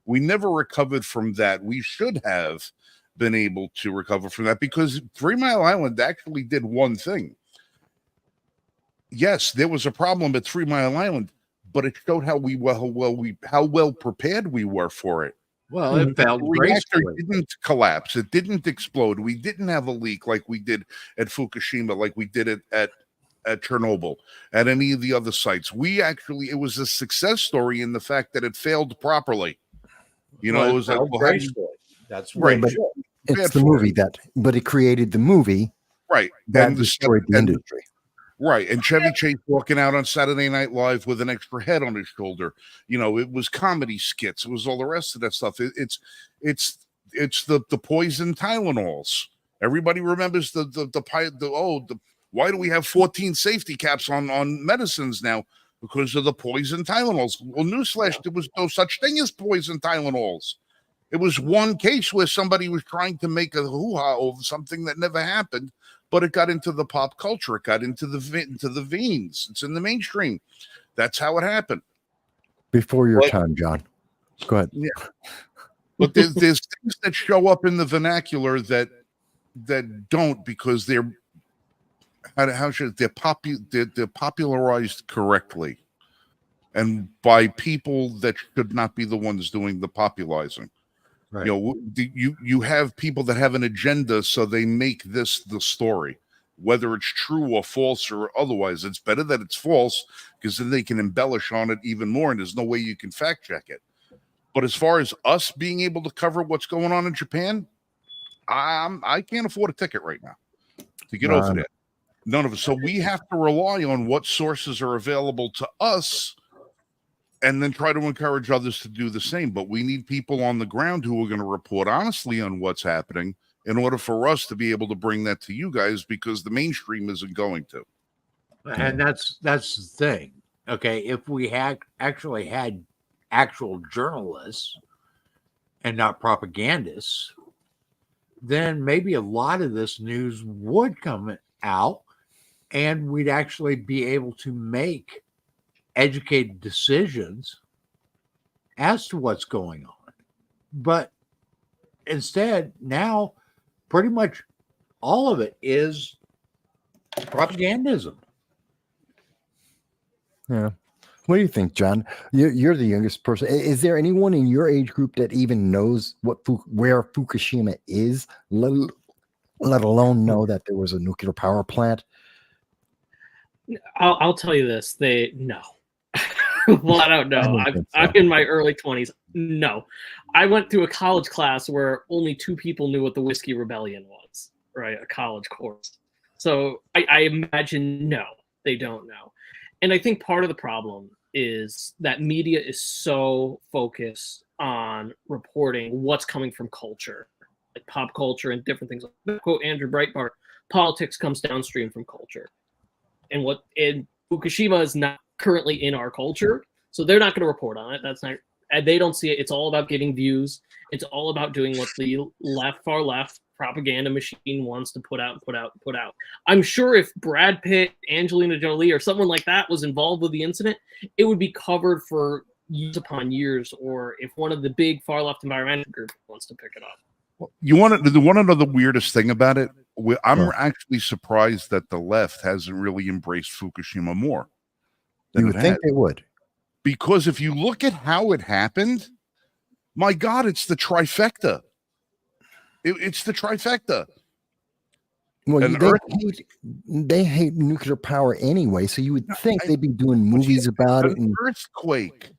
S1: We never recovered from that. We should have been able to recover from that because 3 Mile Island actually did one thing. Yes, there was a problem at 3 Mile Island, but it showed how well prepared we were for it.
S2: Well, it failed
S1: The reactor
S2: gracefully.
S1: didn't collapse. It didn't explode. We didn't have a leak like we did at Fukushima, like we did it at Chernobyl, at any of the other sites. It was a success story in the fact that it failed properly. You know,
S2: Well,
S1: it was like,
S2: failed
S1: well, how do you-
S2: gracefully. That's
S1: Right,
S2: right.
S1: but-
S3: It's
S1: bad
S3: the
S1: for
S3: movie but it created the movie
S1: right.
S3: that
S1: And the-
S3: destroyed the
S1: and-
S3: industry.
S1: Right. And Chevy Chase walking out on Saturday Night Live with an extra head on his shoulder. You know, it was comedy skits. It was all the rest of that stuff. It's the poison Tylenols. Everybody remembers why do we have 14 safety caps on medicines now? Because of the poison Tylenols. Well, newsflash, there was no such thing as poison Tylenols. It was one case where somebody was trying to make a hoo-ha over something that never happened, but it got into the pop culture. It got into the veins. It's in the mainstream. That's how it happened.
S3: Before your
S1: But-
S3: time, John. Go ahead.
S1: But there's things that show up in the vernacular that don't because they're they're popularized correctly, and by people that should not be the ones doing the popularizing.
S2: Right.
S1: You have people that have an agenda, so they make this the story, whether it's true or false or otherwise. It's better that it's false because then they can embellish on it even more, and there's no way you can fact check it. But as far as us being able to cover what's going on in Japan, I can't afford a ticket right now to get over there. None of us. So we have to rely on what sources are available to us and then try to encourage others to do the same. But we need people on the ground who are going to report honestly on what's happening in order for us to be able to bring that to you guys because the mainstream isn't going to.
S2: And that's the thing. Okay, if we had actually had actual journalists and not propagandists, then maybe a lot of this news would come out and we'd actually be able to make educated decisions as to what's going on. But instead, now pretty much all of it is propagandism.
S3: Yeah. What do you think, John? You're the youngest person. Is there anyone in your age group that even knows where Fukushima is, let alone know that there was a nuclear power plant?
S5: I'll tell you this. No. Well, I don't know. I'm in my early 20s. No. I went through a college class where only 2 people knew what the Whiskey Rebellion was, right? A college course. So I imagine no, they don't know. And I think part of the problem is that media is so focused on reporting what's coming from culture, like pop culture and different things. Quote Andrew Breitbart, politics comes downstream from culture. And Fukushima is not currently in our culture, so they're not going to report on it. That's not, they don't see it. It's all about getting views. It's all about doing what the far left propaganda machine wants to put out. I'm sure if Brad Pitt, Angelina Jolie, or someone like that was involved with the incident, it would be covered for years upon years. Or if one of the big far left environmental groups wants to pick it up.
S1: You want to know the weirdest thing about it? I'm actually surprised that the left hasn't really embraced Fukushima more.
S3: You would think they would.
S1: Because if you look at how it happened, my God, it's the trifecta. It's the trifecta.
S3: Well,
S1: An
S3: they hate nuclear power anyway, so you would think they'd be doing movies about it.
S1: An earthquake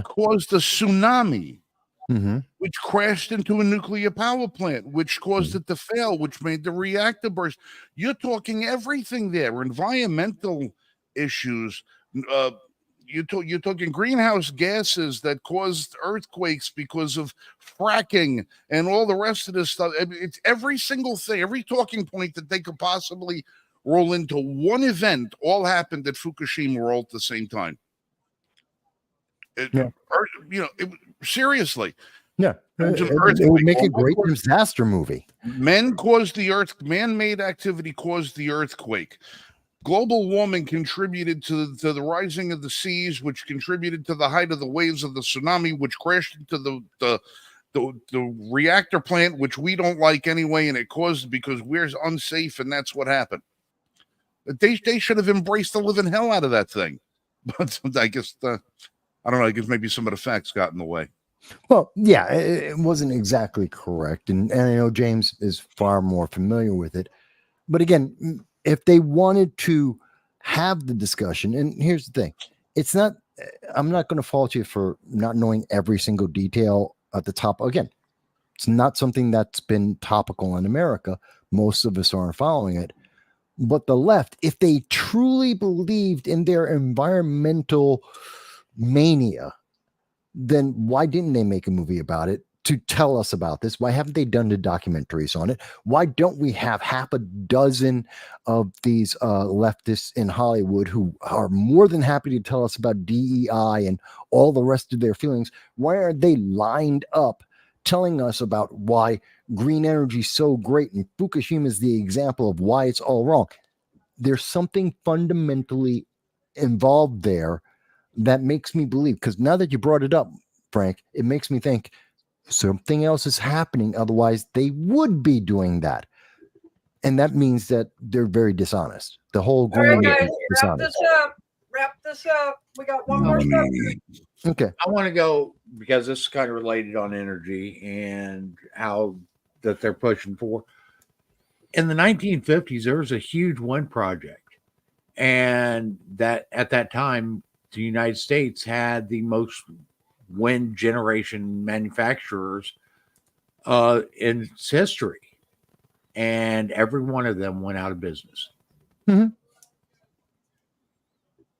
S1: caused a tsunami.
S3: Mhm.
S1: which crashed into a nuclear power plant, which caused it to fail, which made the reactor burst. You're talking everything there, environmental issues. Uh, you're talking greenhouse gases that caused earthquakes because of fracking and all the rest of this stuff. I mean, it's every single thing, every talking point that they could possibly roll into one event all happened at Fukushima all at the same time.
S3: Yeah.
S1: Seriously.
S3: Yeah.
S1: It was an
S3: It would
S1: earthquake.
S3: make a
S1: Well,
S3: great disaster movie.
S1: Man-made activity caused the earthquake. Global warming contributed to the rising of the seas, which contributed to the height of the waves of the tsunami, which crashed into the reactor plant, which we don't like anyway, and it caused because we're unsafe, and that's what happened. They should have embraced the living hell out of that thing. But I guess I don't know. I guess maybe some of the facts got in the way.
S3: Well, yeah, it wasn't exactly correct. And I know James is far more familiar with it. But again, if they wanted to have the discussion, and here's the thing, I'm not going to fault you for not knowing every single detail at the top. Again, it's not something that's been topical in America. Most of us aren't following it. But the left, if they truly believed in their environmental mania, then why didn't they make a movie about it to tell us about this? Why haven't they done the documentaries on it? Why don't we have half a dozen of these leftists in Hollywood who are more than happy to tell us about DEI and all the rest of their feelings? Why are they lined up telling us about why green energy is so great and Fukushima is the example of why it's all wrong? There's something fundamentally involved there that makes me believe, because now that you brought it up, Frank, it makes me think something else is happening. Otherwise, they would be doing that. And that means that they're very dishonest. The whole
S4: All
S3: green
S4: right, guys,
S3: is
S4: wrap
S3: dishonest.
S4: this up. We got one more subject.
S3: Okay.
S2: I want to go because this is kind of related on energy and how that they're pushing for. In the 1950s, there was a huge wind project, and that at that time, the United States had the most wind generation manufacturers in its history, and every one of them went out of business.
S3: Mhm.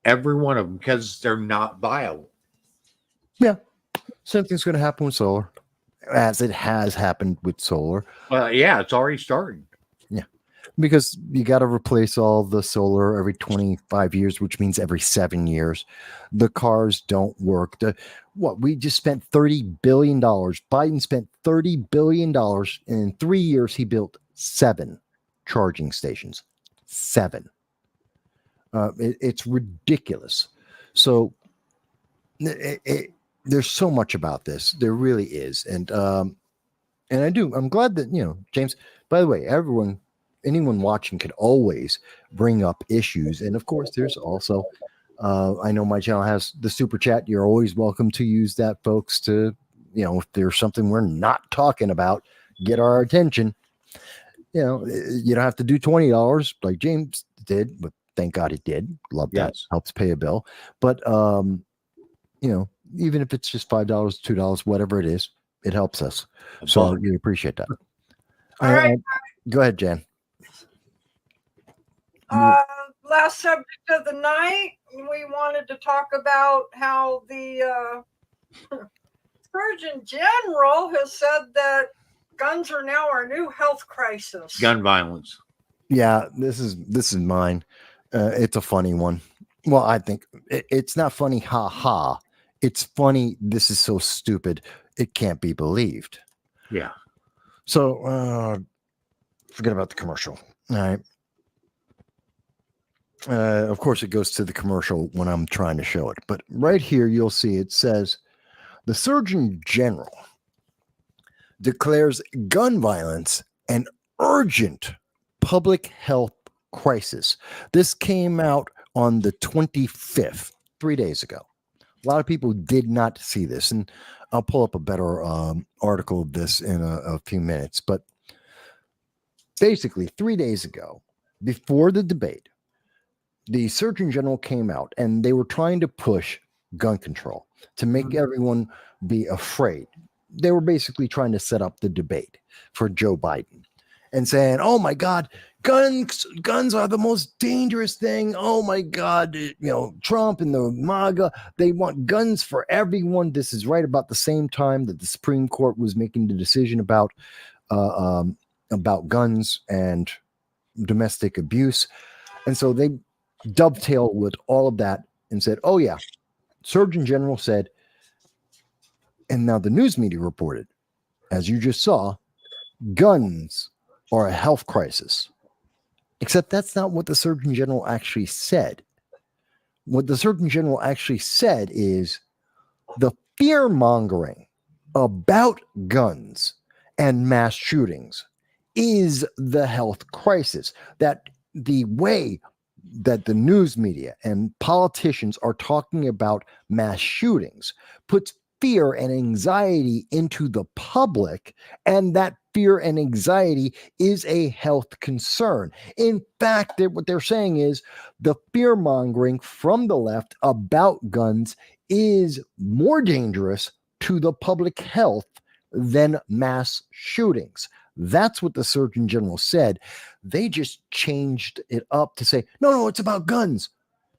S2: Every one of them, because they're not viable.
S3: Same thing's going to happen with solar, as it has happened with solar.
S2: Well, yeah, it's already starting.
S3: Because you got to replace all the solar every 25 years, which means every 7 years. The cars don't work. We just spent $30 billion. Biden spent $30 billion. And in 3 years, he built 7 charging stations. 7. It's ridiculous. So there's so much about this. There really is. And I'm glad that, James, by the way, anyone watching could always bring up issues. And of course, there's also, I know my channel has the super chat. You're always welcome to use that, folks, to, if there's something we're not talking about, get our attention. You don't have to do $20 like James did, but thank God he did. Love that.
S2: Yes.
S3: Helps pay a bill. But, even if it's just $5, $2, whatever it is, it helps us. So I really appreciate that.
S4: All right.
S3: Go ahead, Jan.
S4: Last subject of the night, we wanted to talk about how the Surgeon General has said that guns are now our new health crisis.
S2: Gun violence.
S3: Yeah, this is mine. It's a funny one. Well, I think it's not funny. Ha ha. It's funny. This is so stupid. It can't be believed.
S2: Yeah.
S3: So forget about the commercial. All right. Of course, it goes to the commercial when I'm trying to show it. But right here, you'll see it says, the Surgeon General declares gun violence an urgent public health crisis. This came out on the 25th, 3 days ago. A lot of people did not see this. And I'll pull up a better article of this in a few minutes. But basically, 3 days ago, before the debate, the Surgeon General came out and they were trying to push gun control to make everyone be afraid. they were basically trying to set up the debate for Joe Biden and saying, "Oh my God, guns are the most dangerous thing. Oh my God, Trump and the MAGA, they want guns for everyone." This is right about the same time that the Supreme Court was making the decision about guns and domestic abuse, and so they dovetailed with all of that and said, "Oh yeah, Surgeon General said," and now the news media reported, as you just saw, guns are a health crisis. Except that's not what the Surgeon General actually said. What the Surgeon General actually said is the fear mongering about guns and mass shootings is the health crisis. That the way that the news media and politicians are talking about mass shootings puts fear and anxiety into the public, and that fear and anxiety is a health concern. In fact, what they're saying is the fear mongering from the left about guns is more dangerous to the public health than mass shootings. That's what the Surgeon General said. They just changed it up to say, no, it's about guns.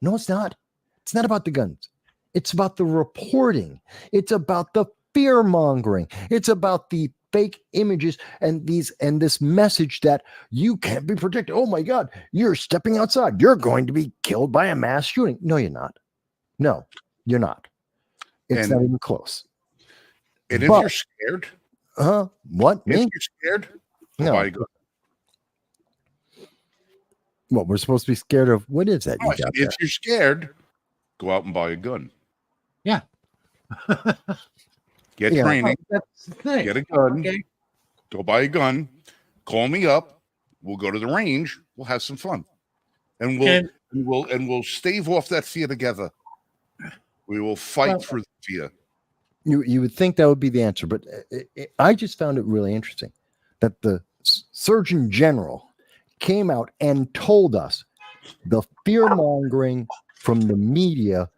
S3: No, it's not. It's not about the guns. It's about the reporting. It's about the fear mongering. It's about the fake images and this message that you can't be protected. Oh my God, you're stepping outside. You're going to be killed by a mass shooting. No, you're not. No, you're not. It's not even close.
S1: And if you're scared,
S3: what?
S1: If you're scared,
S3: no.
S1: Buy a gun.
S3: What, we're supposed to be scared of? What is that?
S1: If you're scared, go out and buy a gun.
S2: Yeah.
S1: Get training.
S2: That's the thing.
S1: Get a gun. Okay. Go buy a gun. Call me up. We'll go to the range. We'll have some fun, and we'll stave off that fear together. We will fight for the fear.
S3: You would think that would be the answer, but I just found it really interesting that the Surgeon General came out and told us the fear mongering from the media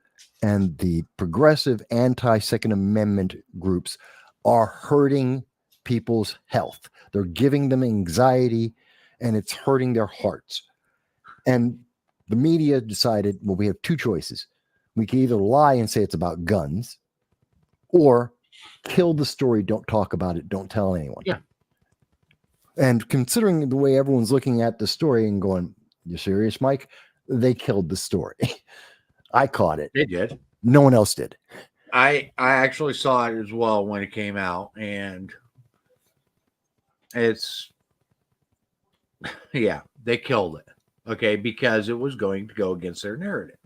S3: and the progressive anti-Second Amendment groups are hurting people's health. They're giving them anxiety, and it's hurting their hearts. And the media decided, well, we have two choices. We can either lie and say it's about guns, or kill the story, don't talk about it, don't tell anyone.
S2: Yeah.
S3: And considering the way everyone's looking at the story and going, "You serious, Mike?" They killed the story. I caught it.
S2: They did.
S3: No one else did.
S2: I actually saw it as well when it came out, and it's they killed it. Okay, because it was going to go against their narrative.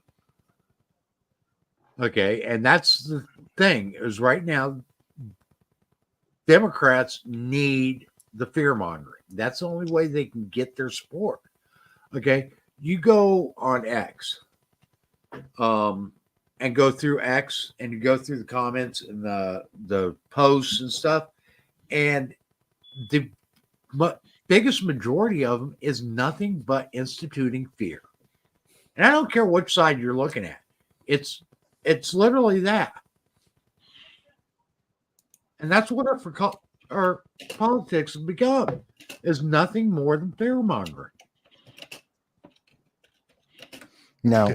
S2: Okay, and that's the thing is right now, Democrats need the fear mongering. That's the only way they can get their support. Okay, you go on X, and go through X, and you go through the comments and the posts and stuff, and the biggest majority of them is nothing but instituting fear. And I don't care which side you're looking at. It's literally that. And that's what our politics have become, is nothing more than fear mongering.
S3: Now,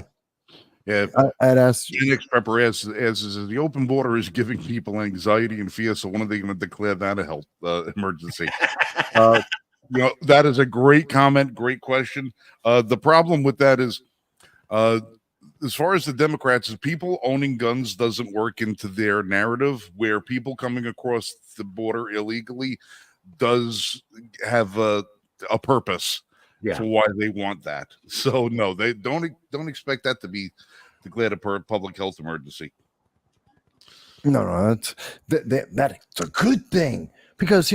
S1: yeah,
S3: I'd ask
S1: Phoenix Pepper as the open border is giving people anxiety and fear. So when are they going to declare that a health emergency? That is a great comment, great question. The problem with that is, as far as the Democrats, is people owning guns doesn't work into their narrative, where people coming across the border illegally does have a purpose for why they want that. So no, they don't expect that to be declared a public health emergency.
S3: No, that's a good thing, because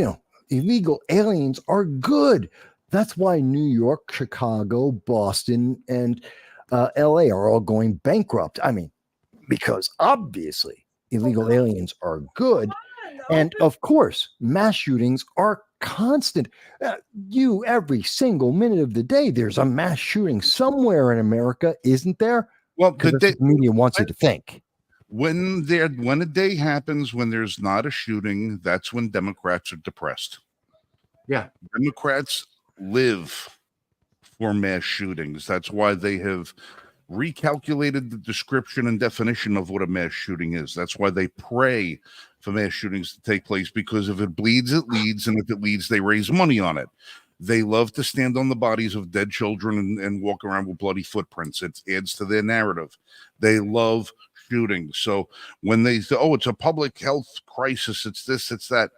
S3: illegal aliens are good. That's why New York, Chicago, Boston, and LA are all going bankrupt. I mean, because obviously illegal aliens are good. And of course, mass shootings are constant. Every single minute of the day, there's a mass shooting somewhere in America, isn't there?
S1: Well,
S3: because the media wants you to think.
S1: when a day happens when there's not a shooting, that's when Democrats are depressed.
S2: Yeah.
S1: Democrats live for mass shootings. That's why they have recalculated the description and definition of what a mass shooting is. That's why they pray for mass shootings to take place, because if it bleeds, it leads, and if it leads, they raise money on it. They love to stand on the bodies of dead children and walk around with bloody footprints. It adds to their narrative. They love shooting. So when they say, oh, it's a public health crisis, it's this, it's that,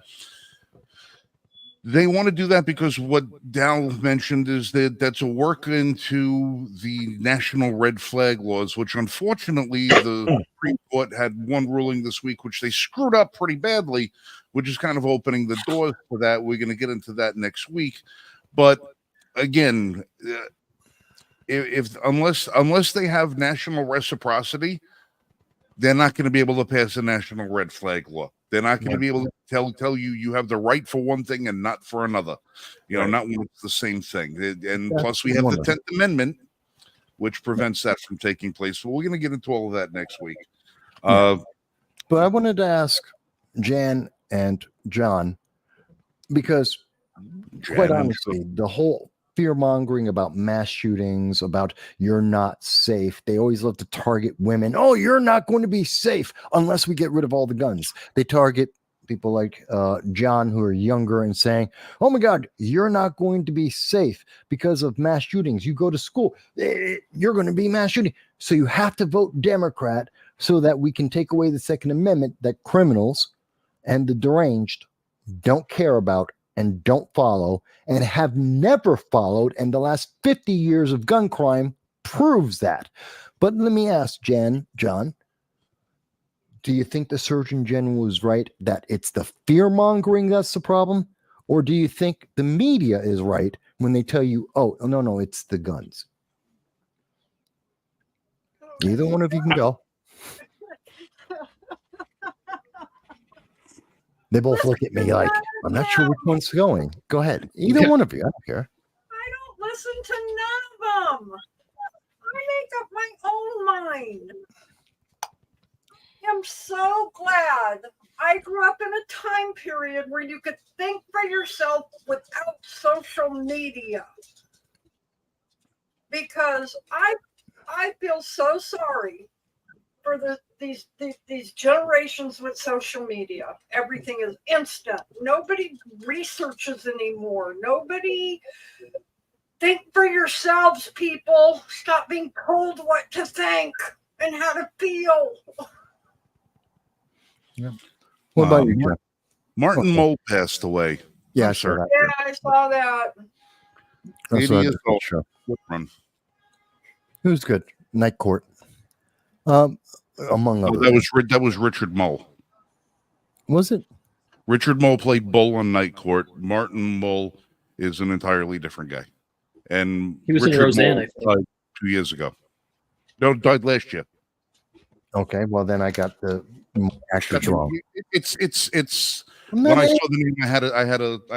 S1: they want to do that because what Dal mentioned is that that's a work into the national red flag laws, which unfortunately the Supreme Court had one ruling this week, which they screwed up pretty badly, which is kind of opening the doors for that. We're going to get into that next week. But again, unless they have national reciprocity, they're not going to be able to pass a national red flag law. They're not going to be able to tell you have the right for one thing and not for another. Not when it's the same thing. And plus, we have the 10th Amendment, which prevents that from taking place. So we're going to get into all of that next week.
S3: But I wanted to ask Jan and John, because quite honestly, the whole fear mongering about mass shootings, about you're not safe. They always love to target women. Oh, you're not going to be safe unless we get rid of all the guns. They target people like John, who are younger, and saying, oh my God, you're not going to be safe because of mass shootings. You go to school, you're going to be mass shooting. So you have to vote Democrat so that we can take away the Second Amendment that criminals and the deranged don't care about and don't follow and have never followed. And the last 50 years of gun crime proves that. But let me ask John, do you think the Surgeon General was right that it's the fear mongering that's the problem? Or do you think the media is right when they tell you, oh, no, it's the guns? Either one of you can go. They both look at me like, I'm not sure which one's going. Go ahead. Either one of you. I don't care.
S4: I don't listen to none of them. I make up my own mind. I'm so glad I grew up in a time period where you could think for yourself without social media. Because I feel so sorry for these generations with social media. Everything is instant. Nobody researches anymore. Nobody think for yourselves, people. Stop being told what to think and how to feel.
S3: Yeah. What about you, Jeff?
S1: Martin Mull passed away.
S3: Yeah, sure.
S4: Yeah, I saw that.
S1: 80 years old.
S3: Sure.
S1: It
S3: was good. Night Court. Among others.
S1: That was Richard Mull.
S3: Was it?
S1: Richard Mull played Bull on Night Court. Martin Mull is an entirely different guy. And
S5: he was
S1: Richard
S5: in Roseanne,
S1: Mull
S5: I think.
S1: died 2 years ago. No, died last year.
S3: Okay, well then I got the actors wrong.
S1: It's when I saw the name, I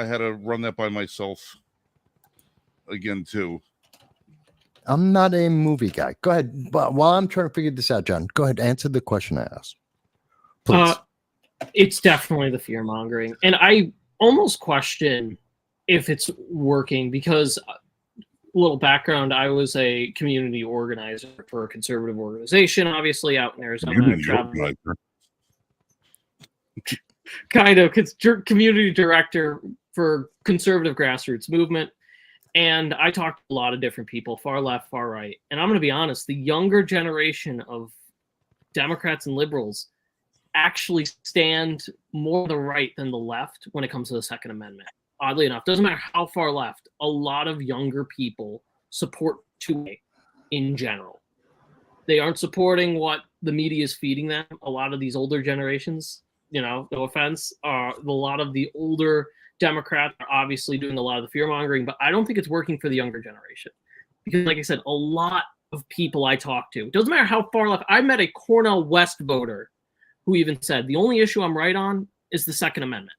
S1: had to run that by myself again too.
S3: I'm not a movie guy. Go ahead. But while I'm trying to figure this out, John, go ahead. Answer the question I asked. Please.
S5: It's definitely the fear mongering. And I almost question if it's working because, a little background, I was a community organizer for a conservative organization, obviously out in Arizona. Kind of community director for conservative grassroots movement. And I talked to a lot of different people, far left, far right. And I'm going to be honest, the younger generation of Democrats and liberals actually stand more to the right than the left when it comes to the Second Amendment. Oddly enough, doesn't matter how far left, a lot of younger people support two-way in general. They aren't supporting what the media is feeding them. A lot of these older generations, no offense, a lot of the older Democrats are obviously doing a lot of the fear mongering, but I don't think it's working for the younger generation. Because like I said, a lot of people I talk to, it doesn't matter how far left. I met a Cornell West voter who even said, the only issue I'm right on is the Second Amendment.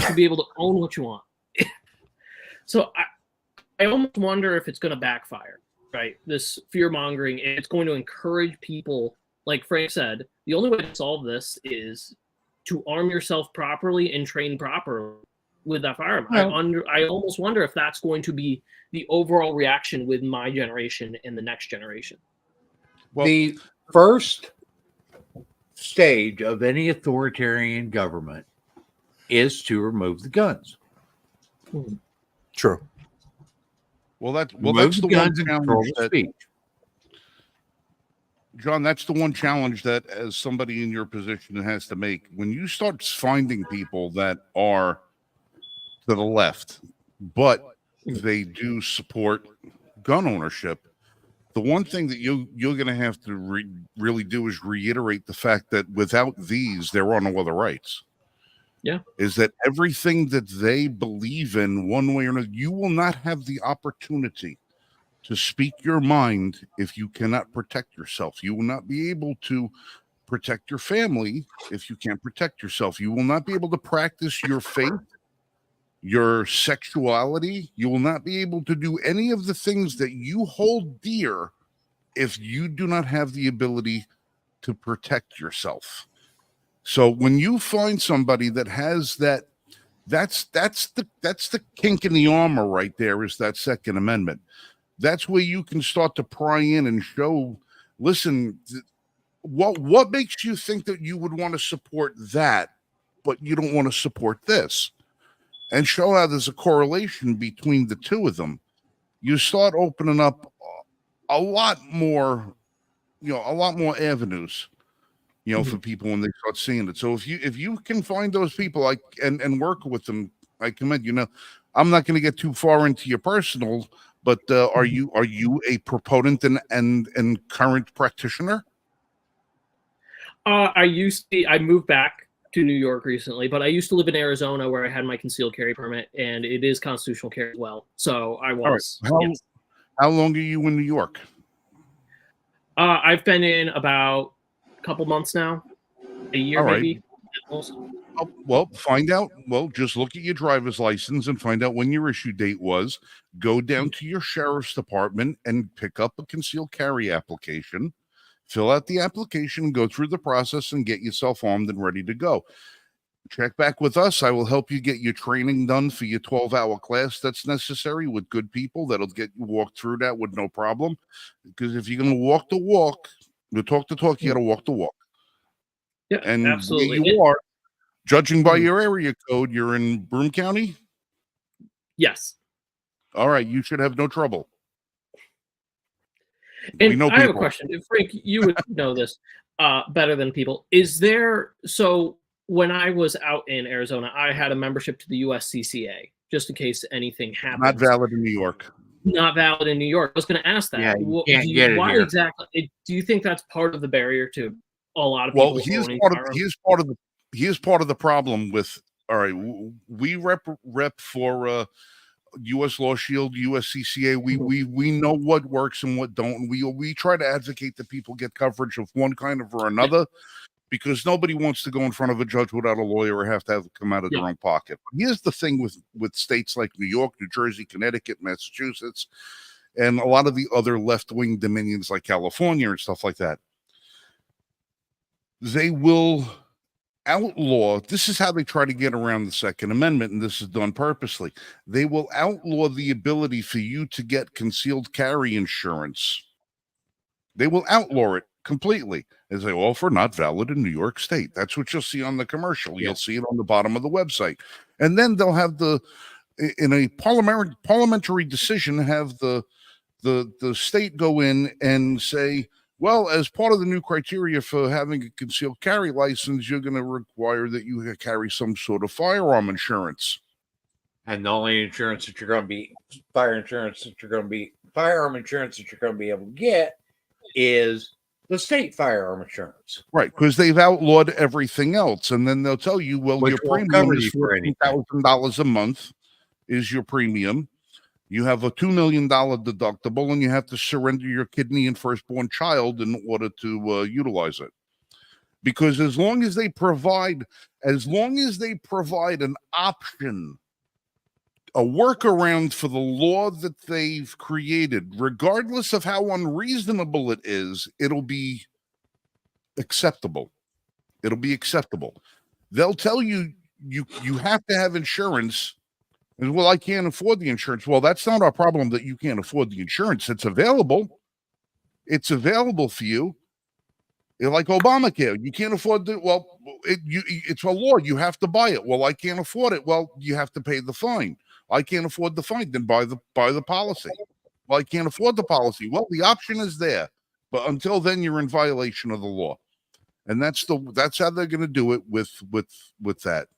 S5: To be able to own what you want. So I almost wonder if it's going to backfire, right? This fear mongering, it's going to encourage people like Frank said, the only way to solve this is to arm yourself properly and train properly with that firearm. I almost wonder if that's going to be the overall reaction with my generation and the next generation.
S1: Well,
S2: the first stage of any authoritarian government is to remove the guns.
S3: True.
S1: that's
S2: Remove
S1: the
S2: the
S1: one
S2: guns and control
S1: challenge
S2: the
S1: that,
S2: speech.
S1: John, that's the one challenge that, as somebody in your position, has to make. When you start finding people that are to the left, but they do support gun ownership, the one thing that you're going to have to really do is reiterate the fact that without these, there are no other rights.
S5: Yeah.
S1: Is that everything that they believe in, one way or another, you will not have the opportunity to speak your mind if you cannot protect yourself. You will not be able to protect your family if you can't protect yourself. You will not be able to practice your faith, your sexuality. You will not be able to do any of the things that you hold dear if you do not have the ability to protect yourself. So when you find somebody that has that, that's the kink in the armor right there, is that Second Amendment. That's where you can start to pry in and show, listen, what makes you think that you would want to support that, but you don't want to support this? And show how there's a correlation between the two of them. You start opening up a lot more avenues, for people when they start seeing it. So if you can find those people and work with them, I commend you. I'm not going to get too far into your personal, but are you a proponent and current practitioner?
S5: I moved back to New York recently, but I used to live in Arizona where I had my concealed carry permit, and it is constitutional carry as well. So I was.
S1: All right.
S5: Yes.
S1: How long are you in New York?
S5: I've been in about a couple months now, a year
S1: All right.
S5: maybe. Almost.
S1: Well, find out. Well, just look at your driver's license and find out when your issue date was. Go down to your sheriff's department and pick up a concealed carry application. Fill out the application, go through the process, and get yourself armed and ready to go. Check back with us. I will help you get your training done for your 12-hour class that's necessary with good people that'll get you walked through that with no problem. Because if you're going to walk the walk, you talk the talk, you got to walk the walk.
S5: Yeah,
S1: and
S5: absolutely.
S1: Where you are, judging by your area code, you're in Broome County?
S5: Yes.
S1: All right, you should have no trouble.
S5: And I have a question. Frank, you would know this better than people. So when I was out in Arizona, I had a membership to the USCCA, just in case anything happens.
S1: Not valid in New York.
S5: Not valid in New York. I was going to ask that.
S2: Yeah, you can't get it
S5: why
S2: here.
S5: exactly? Do you think that's part of the barrier to a lot of
S1: Well,
S5: people?
S1: he is part of the problem with. All right, we rep for U.S. Law Shield, USCCA. We know what works and what don't. We try to advocate that people get coverage of one kind or another, because nobody wants to go in front of a judge without a lawyer or have to have it come out of their own pocket. But here's the thing with states like New York, New Jersey, Connecticut, Massachusetts, and a lot of the other left-wing dominions like California and stuff like that. They will outlaw, this is how they try to get around the Second Amendment, and this is done purposely. They will outlaw the ability for you to get concealed carry insurance. They will outlaw it completely as they offer not valid in New York State. That's what you'll see on the commercial. You'll see it on the bottom of the website. And then they'll have in a parliamentary decision, have the state go in and say, well, as part of the new criteria for having a concealed carry license, you're going to require that you carry some sort of firearm insurance.
S2: And the only insurance that you're going to be, firearm insurance that you're going to be able to get is the state firearm insurance.
S1: Right, because they've outlawed everything else. And then they'll tell you, well, your premium is $14,000 a month is your premium. You have a $2 million deductible, and you have to surrender your kidney and firstborn child in order to utilize it. Because as long as they provide an option, a workaround for the law that they've created, regardless of how unreasonable it is, it'll be acceptable. It'll be acceptable. They'll tell you you have to have insurance. And, well, I can't afford the insurance. Well, that's not our problem that you can't afford the insurance. It's available. It's available for you. You're like Obamacare. You can't afford the, well, it's a law. You have to buy it. Well, I can't afford it. Well, you have to pay the fine. I can't afford the fine. Then buy the policy. Well, I can't afford the policy. Well, the option is there. But until then, you're in violation of the law. And that's how they're going to do it with that.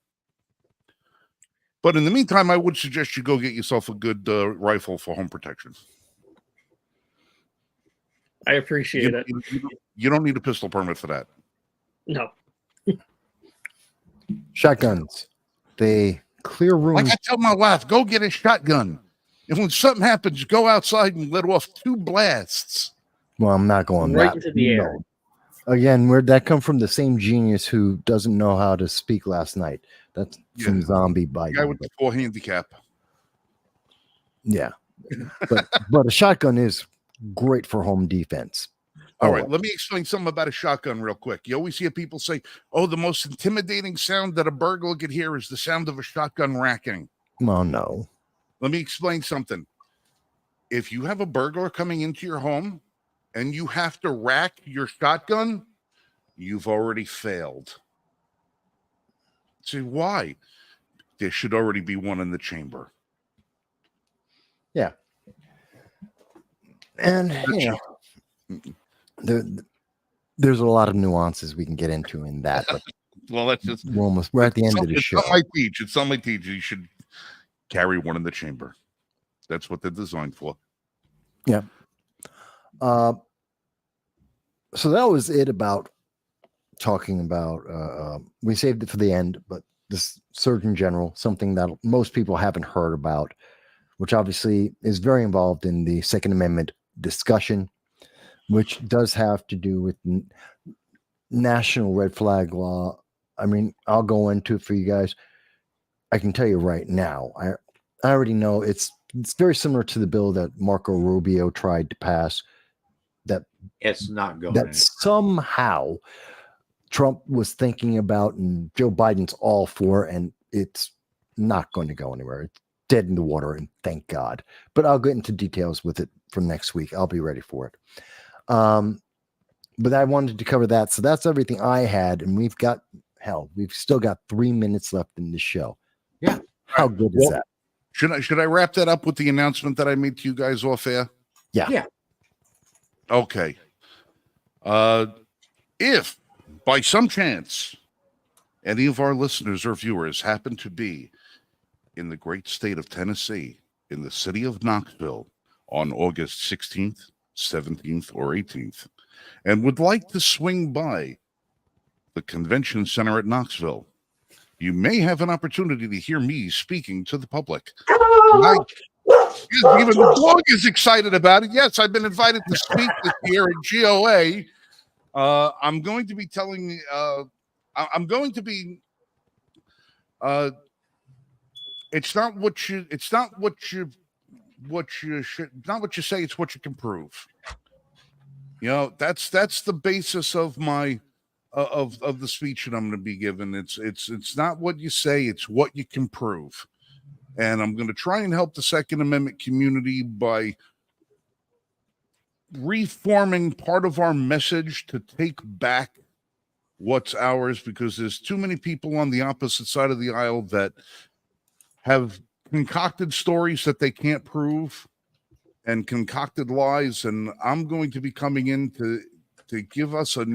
S1: But in the meantime, I would suggest you go get yourself a good rifle for home protection.
S5: I appreciate it.
S1: You don't need a pistol permit for that.
S5: No.
S3: Shotguns. They clear rooms.
S1: Like I tell my wife, go get a shotgun. And when something happens, go outside and let off 2 blasts.
S3: Well, I'm not going
S5: Right
S3: that.
S5: into the air.
S3: Again, where'd that come from? The same genius who doesn't know how to speak last night. That's from Zombie Biden.
S1: Guy with the 4 handicap.
S3: Yeah. But a shotgun is great for home defense.
S1: All right, let me explain something about a shotgun real quick. You always hear people say, oh, the most intimidating sound that a burglar could hear is the sound of a shotgun racking.
S3: Well, no.
S1: Let me explain something. If you have a burglar coming into your home and you have to rack your shotgun, you've already failed. See, why? There should already be one in the chamber.
S3: Yeah. And, you know, there's a lot of nuances we can get into in that. But
S1: well, that's just
S3: we're at the end of the show.
S1: It's on my teach. You should carry one in the chamber. That's what they're designed for.
S3: Yeah. So that was it about talking about, we saved it for the end, but this Surgeon General, something that most people haven't heard about, which obviously is very involved in the Second Amendment discussion, which does have to do with national red flag law. I mean, I'll go into it for you guys. I can tell you right now, I already know it's very similar to the bill that Marco Rubio tried to pass. That
S2: it's not going.
S3: That somehow Trump was thinking about, and Joe Biden's all for, and it's not going to go anywhere. It's dead in the water, and thank God. But I'll get into details with it for next week. I'll be ready for it. But I wanted to cover that. So that's everything I had. And we've still got 3 minutes left in the show.
S2: Yeah.
S3: How good is that?
S1: Should I wrap that up with the announcement that I made to you guys off air?
S3: Yeah.
S2: Yeah.
S1: Okay. If by some chance any of our listeners or viewers happen to be in the great state of Tennessee, in the city of Knoxville on August 16th, 17th, or 18th, and would like to swing by the convention center at Knoxville, you may have an opportunity to hear me speaking to the public. Even the blog is excited about it. Yes, I've been invited to speak this year at GOA. I'm going to be telling. I'm going to be. It's not what you. It's not what you. What you should. Not what you say. It's what you can prove. You know, that's the basis of my. Of the speech that I'm going to be giving. It's not what you say. It's what you can prove. And I'm going to try and help the Second Amendment community by reforming part of our message to take back what's ours, because there's too many people on the opposite side of the aisle that have concocted stories that they can't prove and concocted lies. And I'm going to be coming in to give us a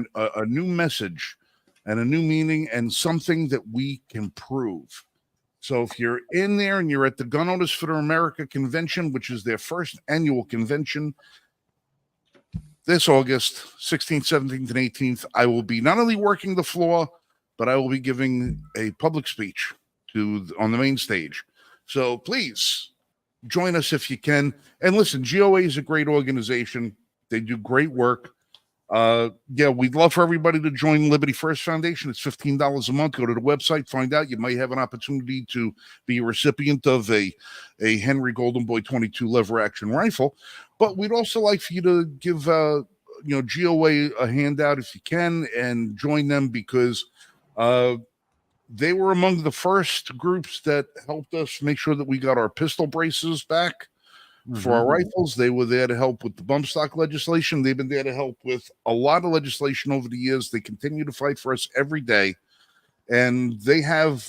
S1: new message and a new meaning and something that we can prove. So if you're in there and you're at the Gun Owners for America convention, which is their first annual convention, this August 16th, 17th, and 18th, I will be not only working the floor, but I will be giving a public speech on the main stage. So please join us if you can. And listen, GOA is a great organization. They do great work. We'd love for everybody to join Liberty First Foundation. It's $15 a month. Go to the website, find out. You might have an opportunity to be a recipient of a Henry Golden Boy 22 lever action rifle. But we'd also like for you to GOA a handout if you can, and join them, because they were among the first groups that helped us make sure that we got our pistol braces back for our rifles. They were there to help with the bump stock legislation. They've been there to help with a lot of legislation over the years. They continue to fight for us every day, and they have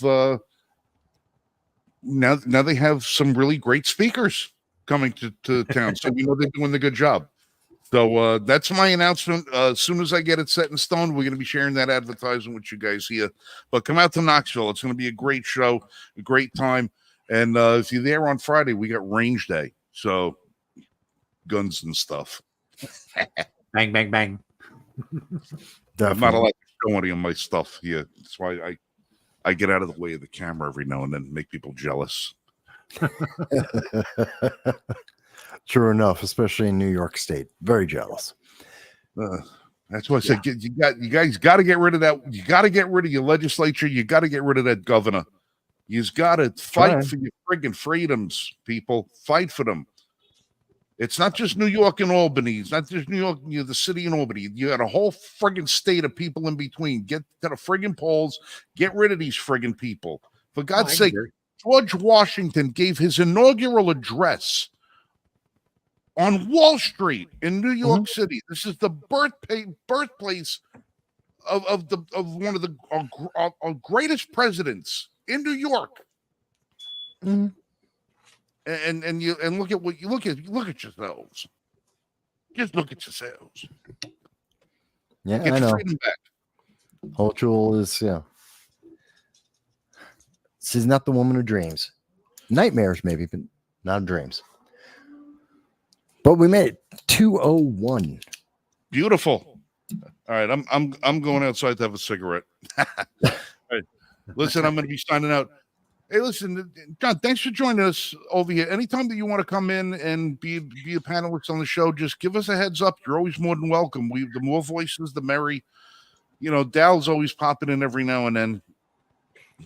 S1: now they have some really great speakers coming to town. So we know they're doing a good job. So that's my announcement. As soon as I get it set in stone, we're going to be sharing that advertisement with you guys here. But come out to Knoxville. It's going to be a great show, a great time. And if you're there on Friday, we got range day. So guns and stuff.
S2: Bang, bang, bang.
S1: I'm not allowed to show any of my stuff here. That's why I get out of the way of the camera every now and then, make people jealous.
S3: True enough, especially in New York State. Very jealous.
S1: That's why I said you guys got to get rid of that. You got to get rid of your legislature. You got to get rid of that governor. You've got to fight for your friggin' freedoms, people. Fight for them. It's not just New York and Albany. It's not just New York, the city and Albany. You got a whole friggin' state of people in between. Get to the friggin' polls. Get rid of these friggin' people. For God's sake, George Washington gave his inaugural address on Wall Street in New York City. This is the birthplace of one of our greatest presidents in New York. And look at what you look at yourselves. Just look at yourselves.
S3: Yeah,
S1: Get
S3: I
S1: your
S3: know.
S1: freedom back.
S3: Hochul is she's not the woman of dreams. Nightmares maybe, but not dreams. But we made it 2:01.
S1: Beautiful. All right, I'm going outside to have a cigarette. All right. Listen, I'm going to be signing out. Hey, listen, John, thanks for joining us over here. Anytime that you want to come in and be a panelist on the show, just give us a heads up. You're always more than welcome. The more voices, the merry. Dal's always popping in every now and then.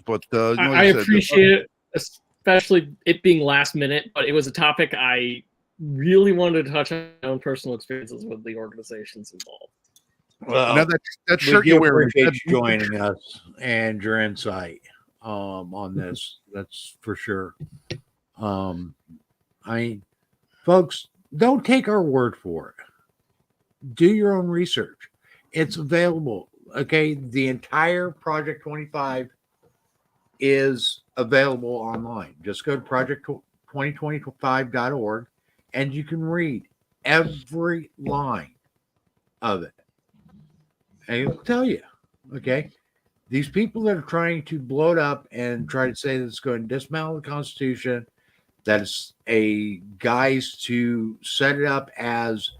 S1: But
S5: I appreciate it, especially it being last minute. But it was a topic I really wanted to touch on my own personal experiences with the organizations involved.
S2: Well,
S1: now that shirt you're wearing,
S2: appreciate you joining us and your insight on this. That's for sure. Folks, don't take our word for it. Do your own research. It's available. Okay, the entire Project 25 is available online. Just go to project2025.org and you can read every line of it. And it'll tell you, okay, these people that are trying to blow it up and try to say that it's going to dismantle the Constitution, that it's a guise to set it up as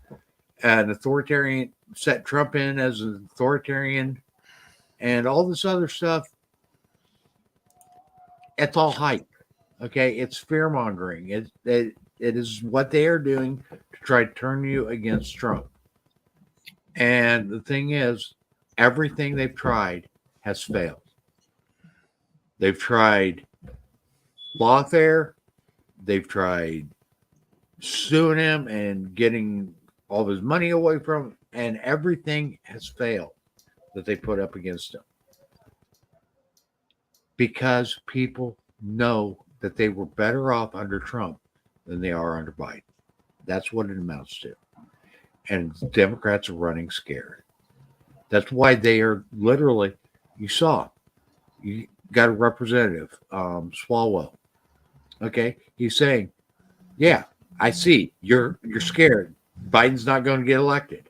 S2: an authoritarian, set Trump in as an authoritarian, and all this other stuff, it's all hype. Okay, it's fear mongering. It is what they are doing to try to turn you against Trump. And the thing is, everything they've tried has failed. They've tried lawfare. They've tried suing him and getting all of his money away from him, and everything has failed that they put up against him. Because people know that they were better off under Trump than they are under Biden. That's what it amounts to. And Democrats are running scared. That's why they are literally, you got a representative, Swalwell. Okay, he's saying, yeah, I see, you're scared. Biden's not going to get elected.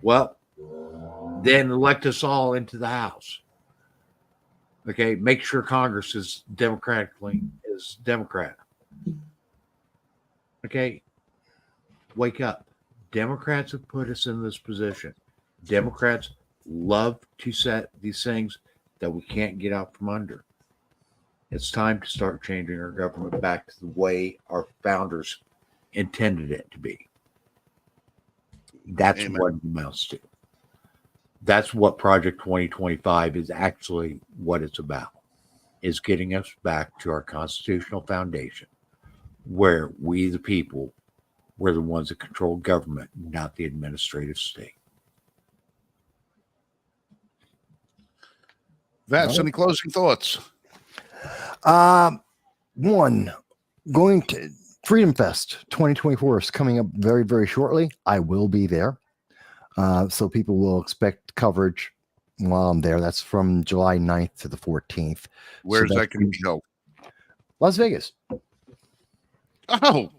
S2: Well, then elect us all into the House. Okay, make sure Congress is Democrat. Okay, wake up. Democrats have put us in this position. Democrats love to set these things that we can't get out from under. It's time to start changing our government back to the way our founders intended it to be. That's
S1: Amen.
S2: what it amounts to. That's what Project 2025 is actually what it's about, is getting us back to our constitutional foundation where we, the people, We're the ones that control government, not the administrative state.
S1: Vats, any closing thoughts?
S3: One, going to Freedom Fest 2024 is coming up very, very shortly. I will be there. So people will expect coverage while I'm there. That's from July 9th to the 14th.
S1: Where's
S3: So
S1: that going to be held?
S3: Las Vegas.
S1: Oh,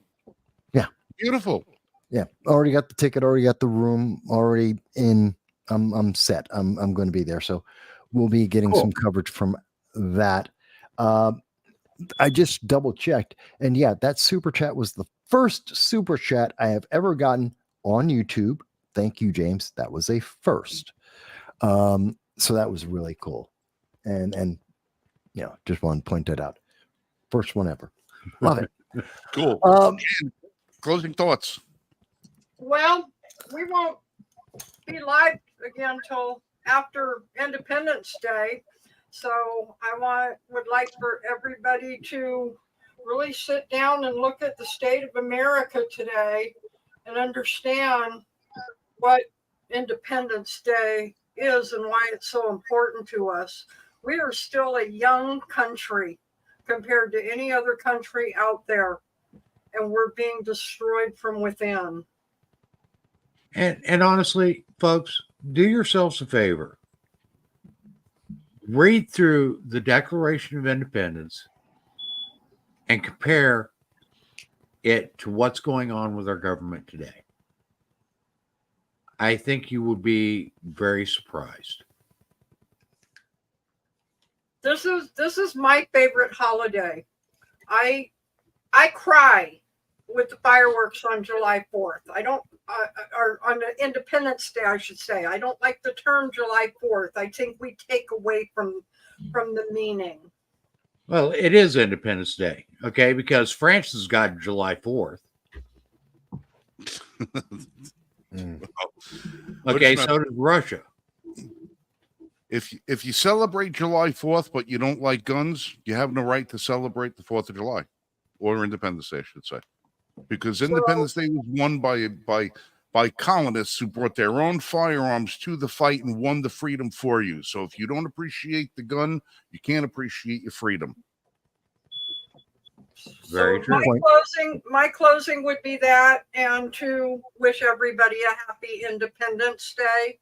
S3: yeah.
S1: Beautiful.
S3: Yeah. Already got the ticket, already got the room, already in. I'm set. I'm going to be there. So we'll be getting some coverage from that. I just double checked. And yeah, that super chat was the first super chat I have ever gotten on YouTube. Thank you, James. That was a first. So that was really cool. And you know, just want to point that out. First one ever. Love it.
S1: Cool. Closing thoughts.
S4: Well, we won't be live again till after Independence Day. So I would like for everybody to really sit down and look at the state of America today and understand what Independence Day is and why it's so important to us. We are still a young country compared to any other country out there, and we're being destroyed from within.
S2: And honestly, folks, do yourselves a favor. Read through the Declaration of Independence and compare it to what's going on with our government today. I think you would be very surprised.
S4: This is my favorite holiday. I cry with the fireworks on July 4th. I don't, or on the Independence Day, I should say. I don't like the term July 4th. I think we take away from the meaning.
S2: Well, it is Independence Day, okay? Because France has got July 4th. Okay, so does Russia.
S1: If you celebrate July 4th, but you don't like guns, you have no right to celebrate the 4th of July or Independence Day, I should say. Because Independence Day was won by colonists who brought their own firearms to the fight and won the freedom for you. So if you don't appreciate the gun, you can't appreciate your freedom.
S2: Very true.
S4: My closing would be that, and to wish everybody a happy Independence Day.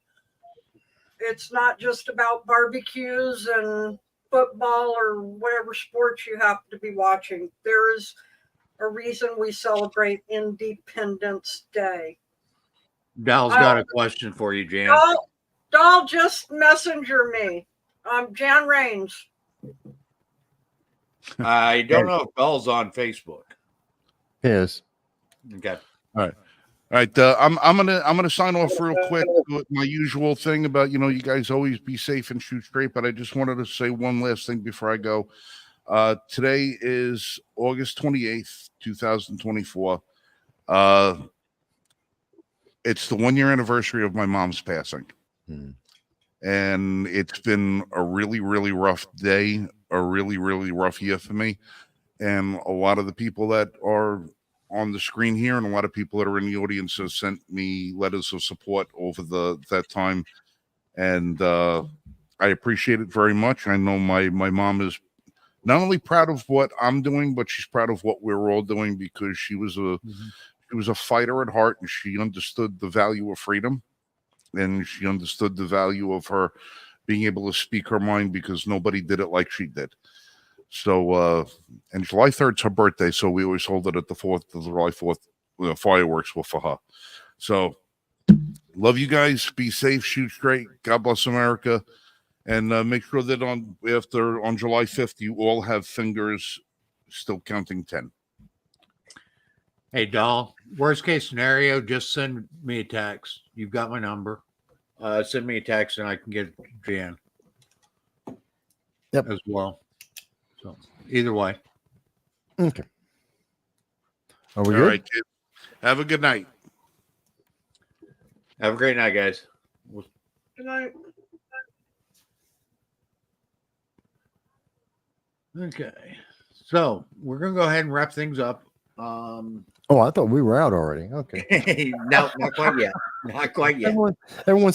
S4: It's not just about barbecues and football or whatever sports you happen to be watching. There is a reason we celebrate Independence Day.
S2: Dal's got a question for you, Jan.
S4: Dal, just messenger me. Jan Rains.
S2: I don't know if Dal's on Facebook.
S3: Yes.
S2: Okay.
S1: All right. I'm gonna sign off real quick with my usual thing about, you guys always be safe and shoot straight. But I just wanted to say one last thing before I go. Today is August 28th, 2024. It's the 1-year anniversary of my mom's passing. And it's been a really, really rough day, a really, really rough year for me. And a lot of the people that are on the screen here and a lot of people that are in the audience have sent me letters of support over that time. And I appreciate it very much. I know my mom is not only proud of what I'm doing, but she's proud of what we're all doing, because she was a fighter at heart, and she understood the value of freedom, and she understood the value of her being able to speak her mind, because nobody did it like she did. So, and July 3rd is her birthday, so we always hold it at the July 4th fireworks were for her. So, love you guys. Be safe. Shoot straight. God bless America. And make sure that on July 5th, you all have fingers still counting 10.
S2: Hey, Dahl, worst case scenario, just send me a text. You've got my number. Send me a text and I can get Jan.
S3: Yep.
S2: As well. So either way.
S3: Okay. Are we
S1: All
S3: good?
S1: right, kids. Have a good night.
S2: Have a great night, guys.
S4: Good night.
S2: Okay. So we're going to go ahead and wrap things up.
S3: Oh, I thought we were out already. Okay.
S6: No, not quite yet. Not quite yet.
S3: Everyone